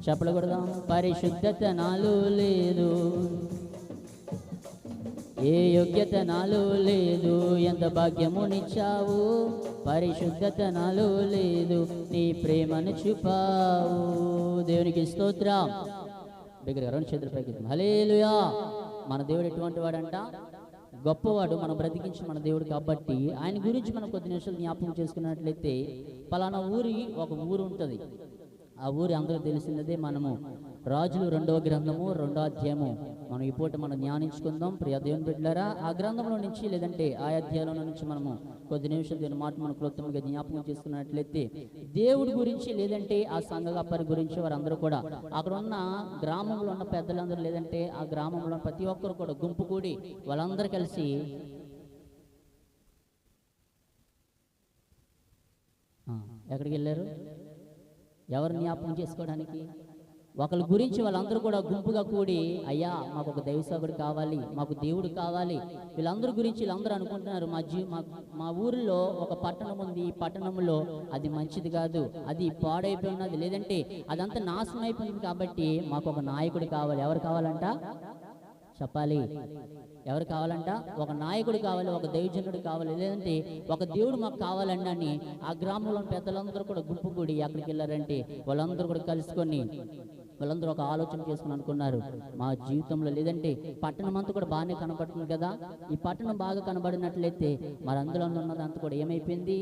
[SPEAKER 1] చెప్పకూడదాం, పరిశుద్ధత నాలో లేదు, ఏ యోగ్యత నాలో లేదు, ఎంత భాగ్యమునిచ్చావు, పరిశుద్ధత నాలో లేదు, నీ ప్రేమను చూపావు. దేవునికి స్తోత్రం. దగ్గరగా 2 చేతుల పైకి హల్లెలూయా. మన దేవుడు ఎటువంటి వాడంట? గొప్పవాడు. మనం బ్రతికించి మన దేవుడు కాబట్టి ఆయన గురించి మనం కొద్ది నిమిషాలు జ్ఞాపకం చేసుకున్నట్లయితే, పలానా ఒక ఊరు ఉంటుంది. ఆ ఊరి అందరూ తెలిసినదే. మనము రాజులు 2వ గ్రంథము 2వ అధ్యాయము మనం ఈ పూట మనం ధ్యానించుకుందాం. ప్రియ దేవుని బిడ్డలారా, ఆ గ్రంథంలో నుంచి లేదంటే ఆ అధ్యాయంలో నుంచి మనము కొద్ది నిమిషాలు దీని మాట మనం క్లుప్తంగా జ్ఞాపకం చేసుకున్నట్లయితే, దేవుడి గురించి లేదంటే ఆ సంఘగాపరి గురించి వారందరూ కూడా అక్కడ ఉన్న గ్రామంలో ఉన్న పెద్దలందరూ లేదంటే ఆ గ్రామంలో ప్రతి ఒక్కరు కూడా గుంపు కూడి వాళ్ళందరూ కలిసి ఎక్కడికి వెళ్ళారు? ఎవరు జ్ఞాపకం చేసుకోవడానికి? ఒకరి గురించి వాళ్ళందరూ కూడా గుంపుగా కూడి, అయ్యా మాకు ఒక దైవసేవకుడు కావాలి, మాకు దేవుడు కావాలి. వీళ్ళందరి గురించి వీళ్ళందరూ అనుకుంటున్నారు, మా ఊరిలో ఒక పట్టణం ఉంది, ఈ పట్టణంలో అది మంచిది కాదు, అది పాడైపోయి ఉన్నది, లేదంటే అదంతా నాశనం అయిపోయింది, కాబట్టి మాకు ఒక నాయకుడు కావాలి. ఎవరు కావాలంట? చెప్పాలి. ఎవరు కావాలంట? ఒక నాయకుడు కావాలి, ఒక దైవజనుడు కావాలి, లేదంటే ఒక దేవుడు మాకు కావాలండి అని ఆ గ్రామంలో పెద్దలందరూ కూడా గుంపు కూడి ఎక్కడికి వెళ్ళారంటే వాళ్ళందరూ కూడా కలుసుకొని వాళ్ళందరూ ఒక ఆలోచన చేసుకుని అనుకున్నారు, మా జీవితంలో లేదంటే పట్టణం అంతా కూడా బాగానే కనబడుతుంది కదా, ఈ పట్టణం బాగా కనబడినట్లయితే మరి అందులో ఉన్నదంతా కూడా ఏమైపోయింది?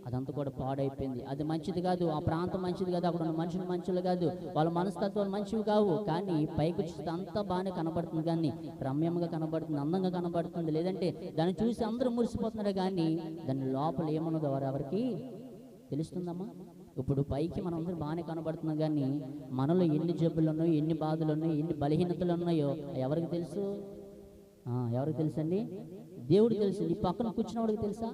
[SPEAKER 1] అదంతా కూడా పాడైపోయింది. అది మంచిది కాదు, ఆ ప్రాంతం మంచిది కాదు, అక్కడ ఉన్న మనుషులు మంచులు కాదు, వాళ్ళ మనస్తత్వాలు మంచివి కావు. కానీ పైకి చూస్తే అంతా బాగానే కనబడుతుంది, కానీ రమ్యంగా కనబడుతుంది, అందంగా కనబడుతుంది, లేదంటే దాన్ని చూసి అందరూ మురిసిపోతున్నారు, కానీ దాని లోపల ఏమున్నదో ఎవరికి తెలుస్తుందమ్మా? ఇప్పుడు పైకి మనం అందరూ బాగానే కనబడుతున్నాం, కానీ మనలో ఎన్ని జబ్బులు ఉన్నాయో, ఎన్ని బాధలు ఉన్నాయో, ఎన్ని బలహీనతలు ఉన్నాయో ఎవరికి తెలుసు? ఎవరికి తెలుసండి? దేవుడు తెలుసు. నీ పక్కన కూర్చున్నవాడికి తెలుసా?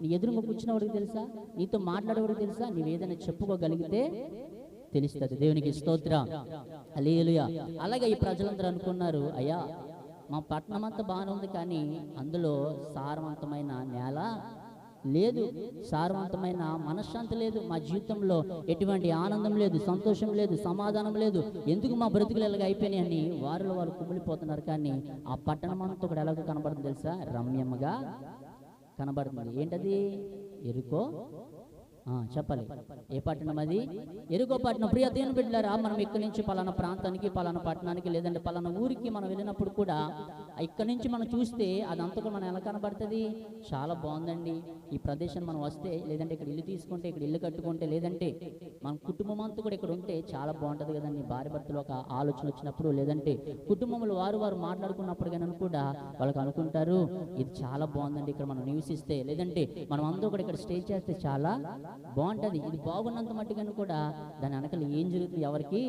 [SPEAKER 1] నీ ఎదురుగా కూర్చున్నవాడికి తెలుసా? నీతో మాట్లాడేవాడికి తెలుసా? నీవేదైనా చెప్పుకోగలిగితే తెలుస్తుంది. దేవునికి స్తోత్రం. హల్లెలూయా. అలాగే ఈ ప్రజలందరూ అనుకున్నారు, అయ్యా మా పట్టణం అంతా బాగానే ఉంది, కానీ అందులో సారవంతమైన నేల లేదు, సారవంతమైన మనశ్శాంతి లేదు, మా జీవితంలో ఎటువంటి ఆనందం లేదు, సంతోషం లేదు, సమాధానం లేదు, ఎందుకు మా బ్రతుకులు ఎలాగ అయిపోయినాయి అని వారు కుమిలిపోతున్నారు. కానీ ఆ పట్టణం అంతా కూడా ఎలాగో కనబడుతుంది తెలుసా? రమ్యంగా కనబడుతుంది. ఏంటది? ఎరుకో. చెప్పాలి. ఏ పట్టణం అది? ఎరుకో పట్టణం. ప్రియ దేవుని బిడ్డలారా, మనం ఇక్కడి నుంచి పలానా ప్రాంతానికి, పలానా పట్టణానికి, లేదంటే పలానా ఊరికి మనం వెళ్ళినప్పుడు కూడా ఇక్కడి నుంచి మనం చూస్తే అదంతా కూడా మనం ఎలా కనబడుతుంది? చాలా బాగుందండి ఈ ప్రదేశం, మనం వస్తే లేదంటే ఇక్కడ ఇల్లు తీసుకుంటే, ఇక్కడ ఇల్లు కట్టుకుంటే, లేదంటే మన కుటుంబం అంతా కూడా ఇక్కడ ఉంటే చాలా బాగుంటుంది కదండి. భార్య భర్తలు ఒక ఆలోచన వచ్చినప్పుడు, లేదంటే కుటుంబంలో వారు మాట్లాడుకున్నప్పుడు కానీ కూడా వాళ్ళకి అనుకుంటారు, ఇది చాలా బాగుందండి ఇక్కడ మనం నివసిస్తే, లేదంటే మనం అందరూ కూడా ఇక్కడ స్టే చేస్తే చాలా బాగుంటుంది. ఇది బాగున్నంత మట్టుగాను కూడా దాని వెనకాల ఏం జరుగుతుంది ఎవరికి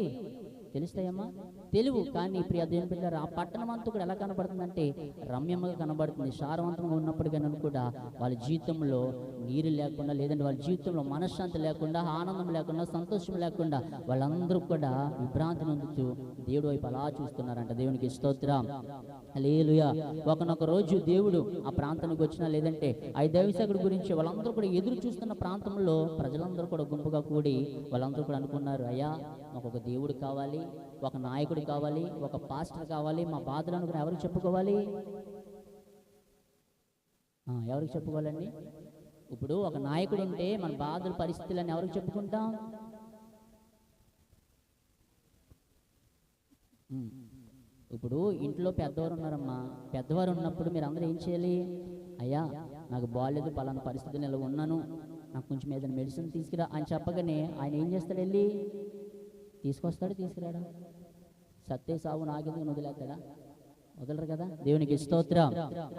[SPEAKER 1] తెలుస్తాయమ్మా? తెలుగు. కానీ ప్రియ దేవుని బిడ్డలారా, ఆ పట్టణం అంతా కూడా ఎలా కనబడుతుందంటే రమ్యంగా కనబడుతుంది, సారవంతంగా ఉన్నప్పటికీ కూడా వాళ్ళ జీవితంలో నీరు లేకుండా, లేదంటే వాళ్ళ జీవితంలో మనశ్శాంతి లేకుండా, ఆనందం లేకుండా, సంతోషం లేకుండా వాళ్ళందరూ కూడా విభ్రాంతి నొందుతూ దేవుడు వైపు అలా చూస్తున్నారంట. దేవునికి స్తోత్రం. హల్లెలూయా. ఒకనొక రోజు దేవుడు ఆ ప్రాంతానికి వచ్చినా, లేదంటే ఆ దైవసేవకుడి గురించి వాళ్ళందరూ కూడా ఎదురు చూస్తున్న ప్రాంతంలో ప్రజలందరూ కూడా గుంపుగా కూడి వాళ్ళందరూ కూడా అనుకున్నారు, అయ్యా మాకు ఒక దేవుడు కావాలి, ఒక నాయకుడు కావాలి, ఒక పాస్టర్ కావాలి, మా బాధలను కూడా ఎవరికి చెప్పుకోవాలి? ఎవరికి చెప్పుకోవాలండి? ఇప్పుడు ఒక నాయకుడు ఉంటే మన బాధల పరిస్థితులన్నీ ఎవరికి చెప్పుకుంటాం? ఇప్పుడు ఇంట్లో పెద్దవారు ఉన్నారమ్మా, పెద్దవారు ఉన్నప్పుడు మీరు అందరూ ఏం చేయాలి? అయ్యా నాకు బాగాలేదు, పలానా పరిస్థితులు ఇలా ఉన్నాను, నాకు కొంచెం ఏదైనా మెడిసిన్ తీసుకురా అని చెప్పగానే ఆయన ఏం చేస్తాడు? వెళ్ళి తీసుకొస్తాడు, తీసుకురాడా? సత్తే సాగు నాకెందుకు వదిలేస్తాడా? వదలరు కదా. దేవునికి స్తోత్రం.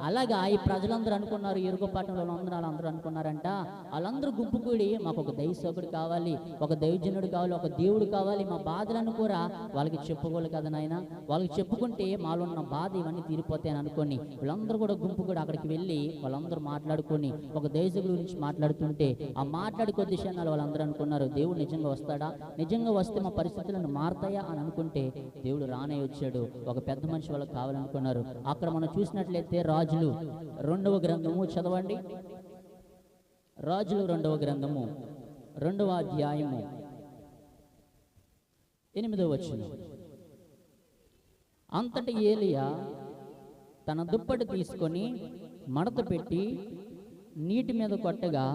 [SPEAKER 1] అలాగా ఈ ప్రజలందరూ అనుకున్నారు, ఎరుకో పట్టణంలో వాళ్ళందరూ అనుకున్నారంట, వాళ్ళందరూ గుంపు కూడి మాకు ఒక దైవసేవకుడు కావాలి, ఒక దైవజనుడు కావాలి, ఒక దేవుడు కావాలి, మా బాధలను కూడా వాళ్ళకి చెప్పుకోవాలి కదా నాయన, వాళ్ళకి చెప్పుకుంటే మాలో ఉన్న బాధ ఇవన్నీ తీరిపోతాయని అనుకోని వీళ్ళందరూ కూడా గుంపు కూడా అక్కడికి వెళ్ళి వాళ్ళందరూ మాట్లాడుకొని ఒక దైవజనుడి గురించి మాట్లాడుతుంటే ఆ మాట్లాడి కొద్ది క్షణాలు వాళ్ళందరూ అనుకున్నారు, దేవుడు నిజంగా వస్తాడా, నిజంగా వస్తే మా పరిస్థితులను మారతాయా అని అనుకుంటే దేవుడు రానే వచ్చాడు. ఒక పెద్ద మనిషి వాళ్ళకి కావాలనుకున్నారు. అక్కడ మనం చూసినట్లయితే రాజులు 2వ గ్రంథము చదవండి. రాజులు 2వ గ్రంథము 2వ అధ్యాయము 8వ వచనం. అంతటి ఏలియా తన దుప్పటి తీసుకొని మడత పెట్టి నీటి మీద కొట్టగా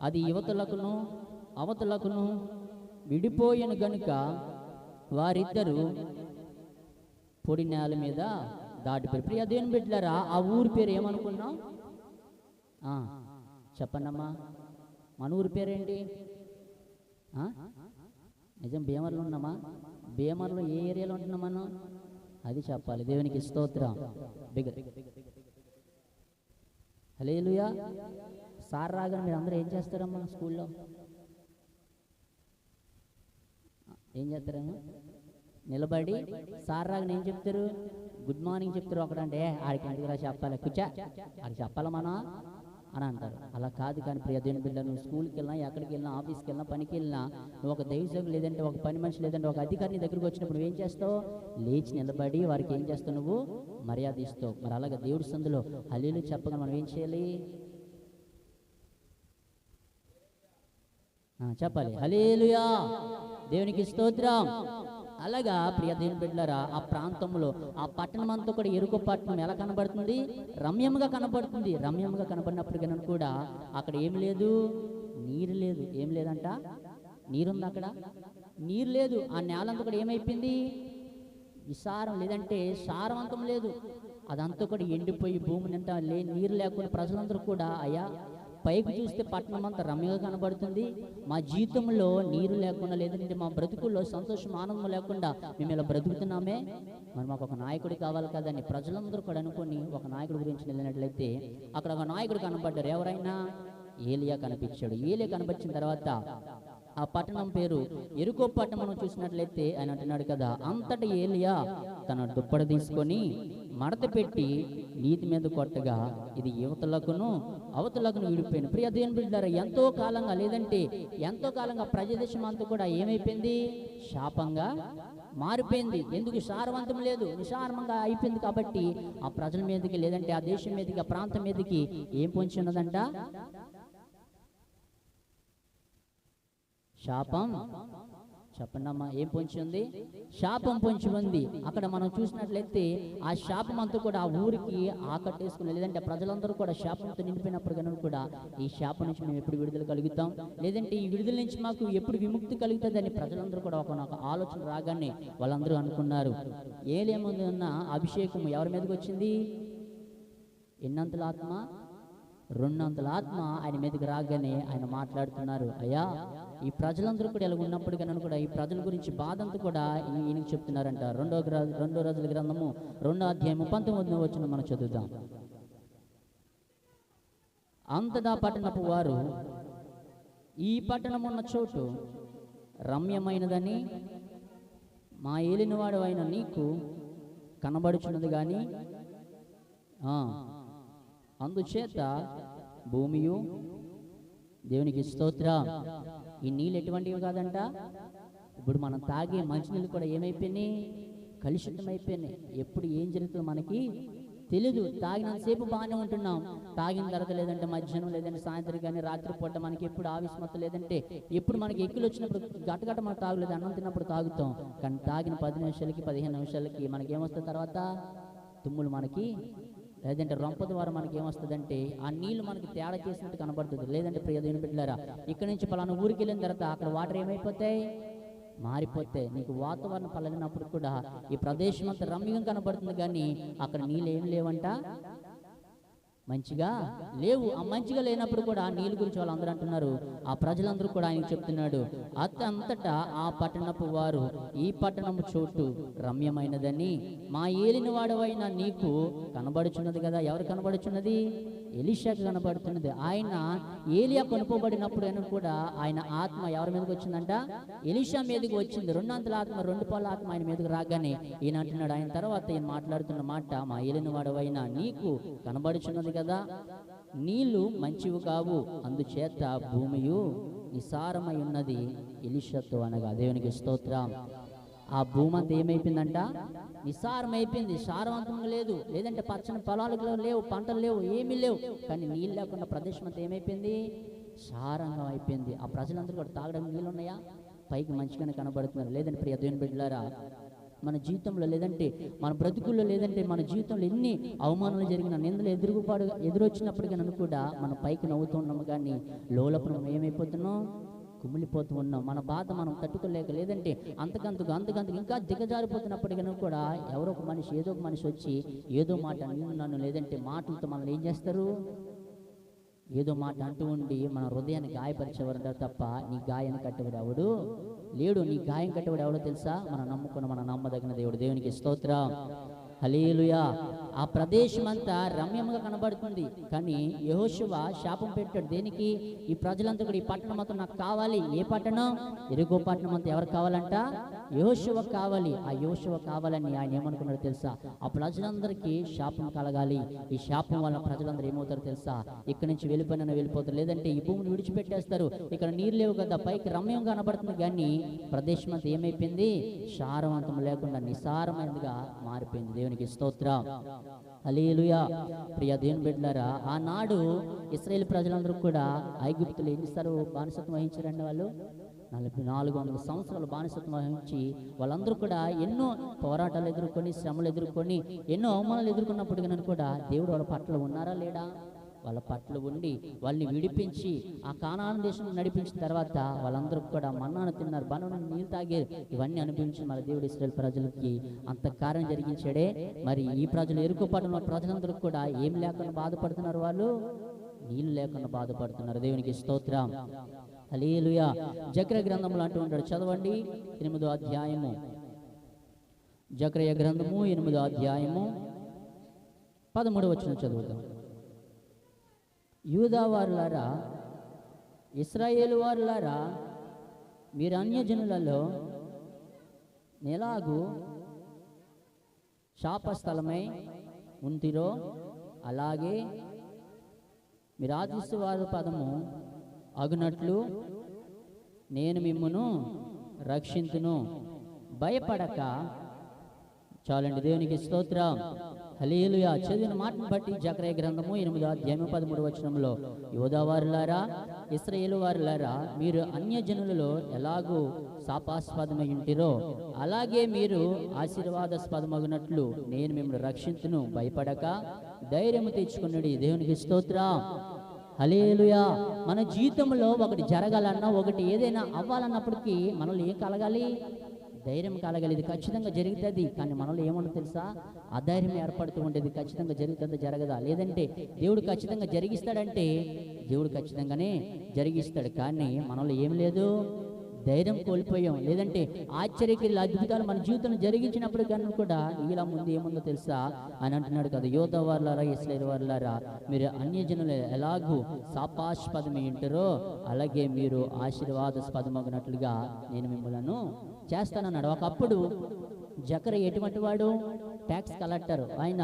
[SPEAKER 1] అది యువతులకును అవతలకును విడిపోయిన గనుక వారిద్దరూ పొడి నేల మీద దాటిపోయి. ప్రియ దేవుని బిడ్డలారా, ఆ ఊరి పేరు ఏమనుకున్నాం? చెప్పండమ్మా, మన ఊరి పేరేంటి? నిజం భీమర్లో ఉన్నామా? భీమర్లో ఏ ఏరియాలో ఉంటున్నాం మనం? అది చెప్పాలి. దేవునికి స్తోత్రం. హల్లెలూయా. సార్ రాగానే మీరు అందరూ ఏం చేస్తారమ్మా స్కూల్లో? ఏం చేస్తారమ్మా? నిలబడి సార్ రాగానే ఏం చెప్తారు? గుడ్ మార్నింగ్ చెప్తారు. ఒకడంటే ఆడికి ఎందుకు రా చెప్పాలి, కూర్చా ఆడికి చెప్పాలా మనం అని అంటారు. అలా కాదు. కానీ ప్రియ దేవుని బిడ్డ, నువ్వు స్కూల్కి వెళ్ళినా, ఎక్కడికి వెళ్ళినా, ఆఫీస్కి వెళ్ళినా, పనికి వెళ్ళినా, నువ్వు ఒక దైవసేవకుడు లేదంటే ఒక పని మనిషి లేదంటే ఒక అధికారిని దగ్గరికి వచ్చినప్పుడు నువ్వేం చేస్తావు? లేచి నిలబడి వారికి ఏం చేస్తావు? నువ్వు మర్యాద ఇస్తావు. మరి అలాగే దేవుడి సందులో హల్లెలూయా చెప్పగా మనం ఏం చేయాలి? చెప్పాలి, హల్లెలూయా, దేవునికి స్తోత్రం. అలాగా ప్రియ దేవుని బిడ్డలారా, ఆ ప్రాంతంలో ఆ పట్టణం అంతా కూడా ఎరుకో పట్టణం ఎలా కనబడుతుంది? రమ్యంగా కనబడుతుంది. రమ్యంగా కనబడినప్పటికీ కూడా అక్కడ ఏం లేదు? నీరు లేదు. ఏం లేదంట? నీరుంది అక్కడ? నీరు లేదు. ఆ నేలంతా కూడా ఏమైపోయింది? విసారం లేదంటే సారవంతం లేదు. అదంతా కూడా ఎండిపోయి భూమిని అంతా నీరు లేకుండా ప్రజలందరూ కూడా, అయ్యా పైకి చూస్తే పట్టణం అంతా రమ్యంగా కనబడుతుంది, మా జీవితంలో నీరు లేకుండా లేదంటే మా బ్రతుకుల్లో సంతోషం ఆనందం లేకుండా మేము ఇలా బ్రతుకుతున్నామే, మరి మాకు ఒక నాయకుడు కావాలి కదని ప్రజలందరూ కూడా అనుకొని ఒక నాయకుడి గురించి వెళ్ళినట్లయితే అక్కడ ఒక నాయకుడు కనబడ్డారు. ఎవరైనా? ఏలియా కనిపించాడు. ఏలియా కనిపించిన తర్వాత ఆ పట్టణం పేరు ఎరుకో పట్టణం మనం చూసినట్లయితే ఆయన అంటున్నాడు కదా, అంతటి ఏలియా తన దుప్పటి తీసుకొని మడత పెట్టి నీతి మీద కొట్టగా ఇది యువతలకును అవతలకును విడిపోయింది. ప్రియ దేవుని బిడ్డలారా, ఎంతో కాలంగా లేదంటే ఎంతో కాలంగా ప్రజాదేశం అంతా కూడా ఏమైపోయింది? శాపంగా మారిపోయింది. ఎందుకు? సారవంతం లేదు, నిసారమంగా అయిపోయింది. కాబట్టి ఆ ప్రజల మీదకి లేదంటే ఆ దేశం మీదకి ఆ ప్రాంతం మీదకి ఏం పొంచి ఉన్నదంట? శాపం. చెప్పండి అమ్మా, ఏం పొంచి ఉంది? శాపం పొంచి ఉంది. అక్కడ మనం చూసినట్లయితే ఆ శాపం అంతా కూడా ఆ ఊరికి ఆకట్టేసుకుని లేదంటే ప్రజలందరూ కూడా శాపంతో నిండిపోయినప్పుడు కనుక కూడా ఈ శాపం నుంచి మేము ఎప్పుడు విడుదల కలుగుతాం, లేదంటే ఈ విడుదల నుంచి మాకు ఎప్పుడు విముక్తి కలుగుతుంది అని ప్రజలందరూ కూడా ఒక ఆలోచన రాగానే వాళ్ళందరూ అనుకున్నారు. ఏలేముందు ఉన్న అభిషేకం ఎవరి మీదకి వచ్చింది? ఎన్నంతల ఆత్మ? 200 ఆత్మ ఆయన మీదకి రాగానే ఆయన మాట్లాడుతున్నారు, అయ్యా ఈ ప్రజలందరూ కూడా ఇలా ఉన్నప్పుడు కనుక కూడా ఈ ప్రజల గురించి బాధ అంతా కూడా ఈయనకి చెప్తున్నారంట. 2 రోజుల గ్రంథము 2వ అధ్యాయము 19వ వచనం మనం చదువుదాం. అంతటా పట్టణపు వారు ఈ పట్టణం ఉన్న చోటు రమ్యమైనదని మా ఏలినవాడు అయిన నీకు కనబడుచున్నది కానీ అందుచేత భూమియు దేవునికి స్తోత్రం. ఈ నీళ్ళు ఎటువంటివి కాదంట. ఇప్పుడు మనం తాగే మంచినీళ్ళు కూడా ఏమైపోయినాయి? కలుషితమైపోయినాయి. ఎప్పుడు ఏం జరుగుతుందో మనకి తెలీదు. తాగినంతసేపు బాగానే ఉంటున్నాం, తాగిన తర్వాత లేదంటే మధ్యాహ్నం లేదంటే సాయంత్రం కానీ రాత్రి పూట మనకి ఎప్పుడు ఆవిస్మత లేదంటే ఎప్పుడు మనకి ఎక్కిలు వచ్చినప్పుడు గట్టగట్ట మనం తాగలేదు, అన్నం తిన్నప్పుడు తాగుతాం. కానీ తాగిన 10 నిమిషాలకి 15 నిమిషాలకి మనకి ఏమొస్తుంది? తర్వాత తుమ్ములు మనకి, లేదంటే రొంప ద్వారా మనకి ఏమొస్తుందంటే ఆ నీళ్లు మనకి తేడా చేసినట్టు కనబడుతుంది. లేదంటే ప్రియ దేవుని బిడ్డలారా, ఇక్కడి నుంచి పలానా ఊరికి వెళ్ళిన తర్వాత అక్కడ వాటర్ ఏమైపోతాయి? మారిపోతాయి. నీకు వాతావరణం పలనప్పుడు కూడా ఈ ప్రదేశం అంతా రమ్యంగా కనబడుతుంది కానీ అక్కడ నీళ్ళు ఏం లేవంట. మంచిగా లేవు. ఆ మంచిగా లేనప్పుడు కూడా ఆ నీళ్ళ గురించి వాళ్ళందరూ అంటున్నారు. ఆ ప్రజలందరూ కూడా ఆయనకు చెప్తున్నాడు, అంతటా ఆ పట్టణపు వారు ఈ పట్టణము చోటు రమ్యమైనదని మా ఏలిన వాడవైన నీకు కనబడుచున్నది కదా. ఎవరు కనబడుచున్నది? ఎలీషాకు కనబడుతున్నది. ఆయన ఏలియా కొనుకోబడినప్పుడు అని కూడా ఆయన ఆత్మ ఎవరి మీదకి వచ్చిందంట? ఎలీషా మీదకి వచ్చింది. రెండంతల ఆత్మ, రెండు పాల ఆత్మ ఆయన మీదకి రాగానే ఈయన అంటున్నాడు, ఆయన తర్వాత ఈయన మాట్లాడుతున్న మాట, మా ఏలిన వాడవైన నీకు కనబడుచున్నది కదా, నీళ్లు మంచివి కావు, అందుచేత భూమియు నిసారమై ఉన్నది ఎలీషాతో అనగా. దేవునికి స్తోత్రం. ఆ భూమి అంతా ఏమైపోయిందంట? నిసారం అయిపోయింది, సారవంతంగా లేదు. లేదంటే పచ్చని పొలాలు లేవు, పంటలు లేవు, ఏమీ లేవు. కానీ నీళ్ళు లేకుండా ప్రదేశం అంతా ఏమైపోయింది? సారంగా అయిపోయింది. ఆ ప్రజలందరూ కూడా తాగడానికి నీళ్ళు ఉన్నాయా? పైకి మంచిగానే కనబడుతున్నారు. లేదంటే ప్రియ దేవుని బిడ్డలారా, మన జీవితంలో లేదంటే మన బ్రతుకుల్లో లేదంటే మన జీవితంలో ఎన్ని అవమానాలు జరిగిన, నిందలు ఎదురొచ్చినప్పటికీ కూడా మనం పైకి నవ్వుతూ ఉన్నాము, కానీ లోపల మనం ఏమైపోతున్నాం? కుమిలిపోతూ ఉన్నాం. మన బాధ మనం తట్టుకోలేక, లేదంటే అంతకంతకు ఇంకా దిగజారిపోతున్నప్పటికీ కూడా ఎవరో ఒక మనిషి, ఏదో ఒక మనిషి వచ్చి ఏదో మాట నన్ను, లేదంటే మాటలతో మనల్ని ఏం చేస్తారు? ఏదో మాట అంటూ ఉండి మన హృదయాన్ని గాయపరిచేవారు తప్ప నీ గాయాన్ని కట్టేవాడు ఎవడు లేడు. నీ గాయం కట్టేవాడు ఎవడో తెలుసా? మనం నమ్మదగిన దేవుడు. దేవునికి స్తోత్రం. హల్లెలూయా. ఆ ప్రదేశం అంతా రమ్యంగా కనబడుతుంది, కానీ యెహోషువ శాపం పెట్టాడు. దేనికి? ఈ ప్రజలంతా కూడా ఈ పట్టణం అంతా నాకు కావాలి. ఏ పట్టణం? ఎరుగో పట్టణం అంతా ఎవరికి కావాలంట? యెహోషువ కావాలి. ఆ యెహోషువ కావాలని ఆయన ఏమనుకున్నాడు తెలుసా? ఆ ప్రజలందరికీ శాపం కలగాలి. ఈ శాపం వల్ల ప్రజలందరూ ఏమవుతారు తెలుసా? ఇక్కడి నుంచి వెళ్ళిపోతారు, లేదంటే ఈ భూమిని విడిచిపెట్టేస్తారు. ఇక్కడ నీరు లేవు కదా, పైకి రమ్యం కనబడుతుంది, కానీ ప్రదేశం అంతా ఏమైపోయింది? సారవంతం లేకుండా నిసారమైనదిగా మారిపోయింది. దేవునికి స్తోత్రం. హల్లెలూయా. ప్రియ దేవుని బిడ్డలారా, ఆనాడు ఇశ్రాయేలు ప్రజలందరూ కూడా ఐగుప్తులు ఎన్నిసార్లు బానిసత్వం వహించారండి? వాళ్ళు 400 సంవత్సరాలు బానిసత్వం వహించి వాళ్ళందరూ కూడా ఎన్నో పోరాటాలు ఎదుర్కొని, శ్రమలు ఎదుర్కొని, ఎన్నో అవమానాలు ఎదుర్కొన్నప్పటికీ కూడా దేవుడు వాళ్ళ పట్ల ఉన్నారా లేడా? వాళ్ళ పట్ల ఉండి వాళ్ళని విడిపించి ఆ కానాను దేశం నడిపించిన తర్వాత వాళ్ళందరూ కూడా మన్నాను తిన్నారు, బనను నీళ్ళు తాగారు. ఇవన్నీ అనిపించి మన దేవుడు ఇశ్రాయేలు ప్రజలకి అంత కార్యం జరిగించాడే. మరి ఈ ప్రజలు, ఎరుకు పట్టణంలో ప్రజలందరూ కూడా ఏం లేకుండా బాధపడుతున్నారు? వాళ్ళు నీళ్ళు లేకుండా బాధపడుతున్నారు. దేవునికి స్తోత్రం. హల్లెలూయా. జకర్యా గ్రంథంలో అంటూ ఉంటాడు, చదవండి 8వ అధ్యాయము. జకర్యా గ్రంథము 8వ అధ్యాయము 13వ వచనం చదువుతాం. యూదా వారులారా, ఇశ్రాయేలు వారులారా, మీరు అన్యజనులలో ఎలాగూ శాపస్థలమై ఉంటిరో అలాగే మీరు ఆదిశవాద పదము అగునట్లు నేను మిమ్మును రక్షింతును, భయపడక. చాలండి. దేవునికి స్తోత్రం. హల్లెలూయా. చదివిన మాటను బట్టి జకర్యా గ్రంథము 8వ అధ్యాయము 13వ వచనంలో, యూదా వారులారా, ఇశ్రాయేలు వారులారా, మీరు అన్యజనులలో ఎలాగూ శాపాస్పదమై ఉంటిరో అలాగే మీరు ఆశీర్వాదాస్పదమగునట్లు నేను మిమ్మల్ని రక్షించును, భయపడక ధైర్యము తెచ్చుకున్నాడు. దేవునికి స్తోత్రం. హల్లెలూయా. మన జీవితంలో ఒకటి జరగాలన్నా, ఒకటి ఏదైనా అవ్వాలన్నప్పటికీ మనల్ని ఏం కలగాలి? ధైర్యం కలగాలి. ఇది ఖచ్చితంగా జరుగుతుంది. కానీ మనలో ఏమన్నా తెలుసా? అధైర్యం ఏర్పడుతూ ఉండేది. ఖచ్చితంగా జరుగుతుందా జరగదా? లేదంటే దేవుడు ఖచ్చితంగా జరిగిస్తాడంటే దేవుడు ఖచ్చితంగానే జరిగిస్తాడు, కానీ మనలో ఏం లేదు? ధైర్యం కోల్పోయాం. లేదంటే ఆశ్చర్యక్రియలు, అద్భుతాలు మన జీవితంలో జరిగించినప్పుడు కానీ కూడా ఇలా ముందు ఏముందో తెలుసా అని అంటున్నాడు కదా, యూదా వారులారా, ఇశ్రాయేలు వారులారా, మీరు అన్యజనులు ఎలాగూ శాపాస్పదమై ఉంటారో అలాగే మీరు ఆశీర్వాదాస్పదమగినట్లుగా నేను మిమ్మల్ని చేస్తానన్నాడు. ఒకప్పుడు జకర్యా ఎటువంటి వాడు? Tax collector. ఆయన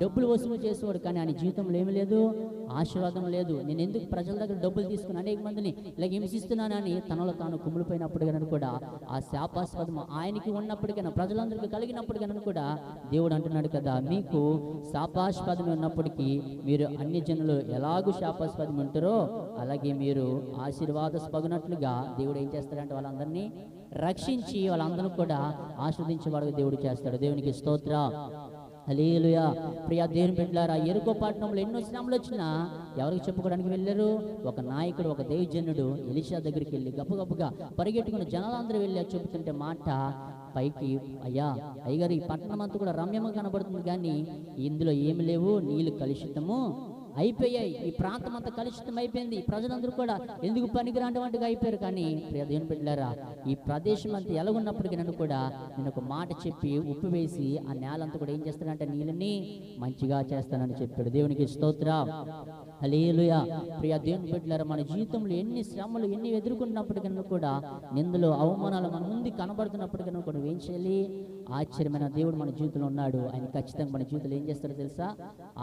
[SPEAKER 1] డబ్బులు వసూలు చేసేవాడు, కానీ ఆయన జీవితంలో ఏమి లేదు? ఆశీర్వాదం లేదు. నేను ఎందుకు ప్రజల దగ్గర డబ్బులు తీసుకుని అనేక మందిని ఇలా హింసిస్తున్నానని తనలో తాను కుమిలిపోయినప్పటికైనా కూడా ఆ శాపాస్పదం ఆయనకి ఉన్నప్పటికైనా, ప్రజలందరికీ కలిగినప్పటికైనా కూడా దేవుడు అంటున్నాడు కదా, మీకు శాపాస్పదం ఉన్నప్పటికీ మీరు అన్ని జనులు ఎలాగూ శాపాస్పదం ఉంటారో అలాగే మీరు ఆశీర్వాదస్పగినట్లుగా దేవుడు ఏం చేస్తాడంటే వాళ్ళందరినీ రక్షించి వాళ్ళందరూ కూడా ఆస్వాదించేవాడుగా దేవుడు చేస్తాడు. దేవునికి స్తోత్రం. హల్లెలూయా. ప్రియ దేవుని బిడ్డలారా, ఎరుకో పట్టణంలో ఎన్నో శ్రమలు వచ్చినా ఎవరికి చెప్పుకోవడానికి వెళ్ళారు? ఒక నాయకుడు, ఒక దైవజనుడు ఎలీషా దగ్గరికి వెళ్ళి గబగబగా పరిగెట్టుకుని జనాలందరూ వెళ్ళి చెబుతుంటే మాట పైకి, అయ్యగారు ఈ పట్టణం అంతా కూడా రమ్యంగా కనబడుతుంది, కానీ ఇందులో ఏమి లేవు, నీళ్లు కలుషితము అయిపోయాయి. ఈ ప్రాంతం అంతా కలుషితం అయిపోయింది. ప్రజలందరూ కూడా ఎందుకు పనికిరాంటిగా అయిపోయారు. కానీ ప్రియ దేవుని బిడ్డలారా, ఈ ప్రదేశం అంతా ఎలాగున్నప్పటికీ నన్ను కూడా నేను ఒక మాట చెప్పి ఉప్పు వేసి ఆ నేలంతా కూడా ఏం చేస్తానంటే నీళ్ళని మంచిగా చేస్తానని చెప్పాడు. దేవునికి స్తోత్రం, హల్లెలూయా. ప్రియ దేవుని బిడ్డలారా, మన జీవితంలో ఎన్ని శ్రమలు ఎన్ని ఎదుర్కొన్నప్పటికన్నా కూడా నిందలు అవమానాలు మన ముందు కనబడుతున్నప్పటికన్నా కూడా ఏం చేయాలి? ఆశ్చర్యమైన దేవుడు మన జీవితంలో ఉన్నాడు. ఆయన ఖచ్చితంగా మన జీవితంలో ఏం చేస్తాడో తెలుసా?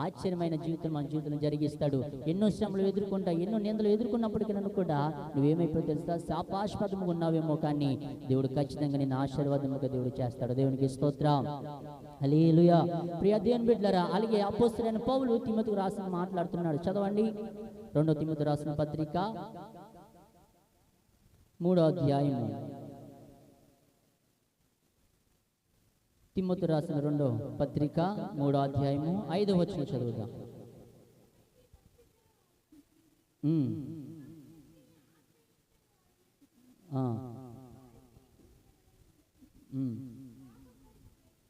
[SPEAKER 1] ఆశ్చర్యమైన జీవితం మన జీవితంలో జరిగిస్తాడు. ఎన్నో శ్రమలు ఎదుర్కొంటా, ఎన్నో నిందలు ఎదుర్కొన్నప్పటికీ కూడా నువ్వేమైపోయి తెలుసా? శాపాస్పదముగా ఉన్నావేమో, కానీ దేవుడు ఖచ్చితంగా నిన్ను ఆశీర్వాదముగా దేవుడు చేస్తాడు. దేవునికి స్తోత్రం, హల్లెలూయా. ప్రియ దేవుని బిడ్డలారా, అలాగే అపోస్తలుడైన పౌలు తిమోతికి రాసిన మాట్లాడుతున్నాడు. చదవండి, 2 తిమోతి రాసిన పత్రిక 3వ అధ్యాయము. తిమోతి రాసిన 2వ పత్రిక 3వ అధ్యాయము 5వ వచనం చదువుదాం.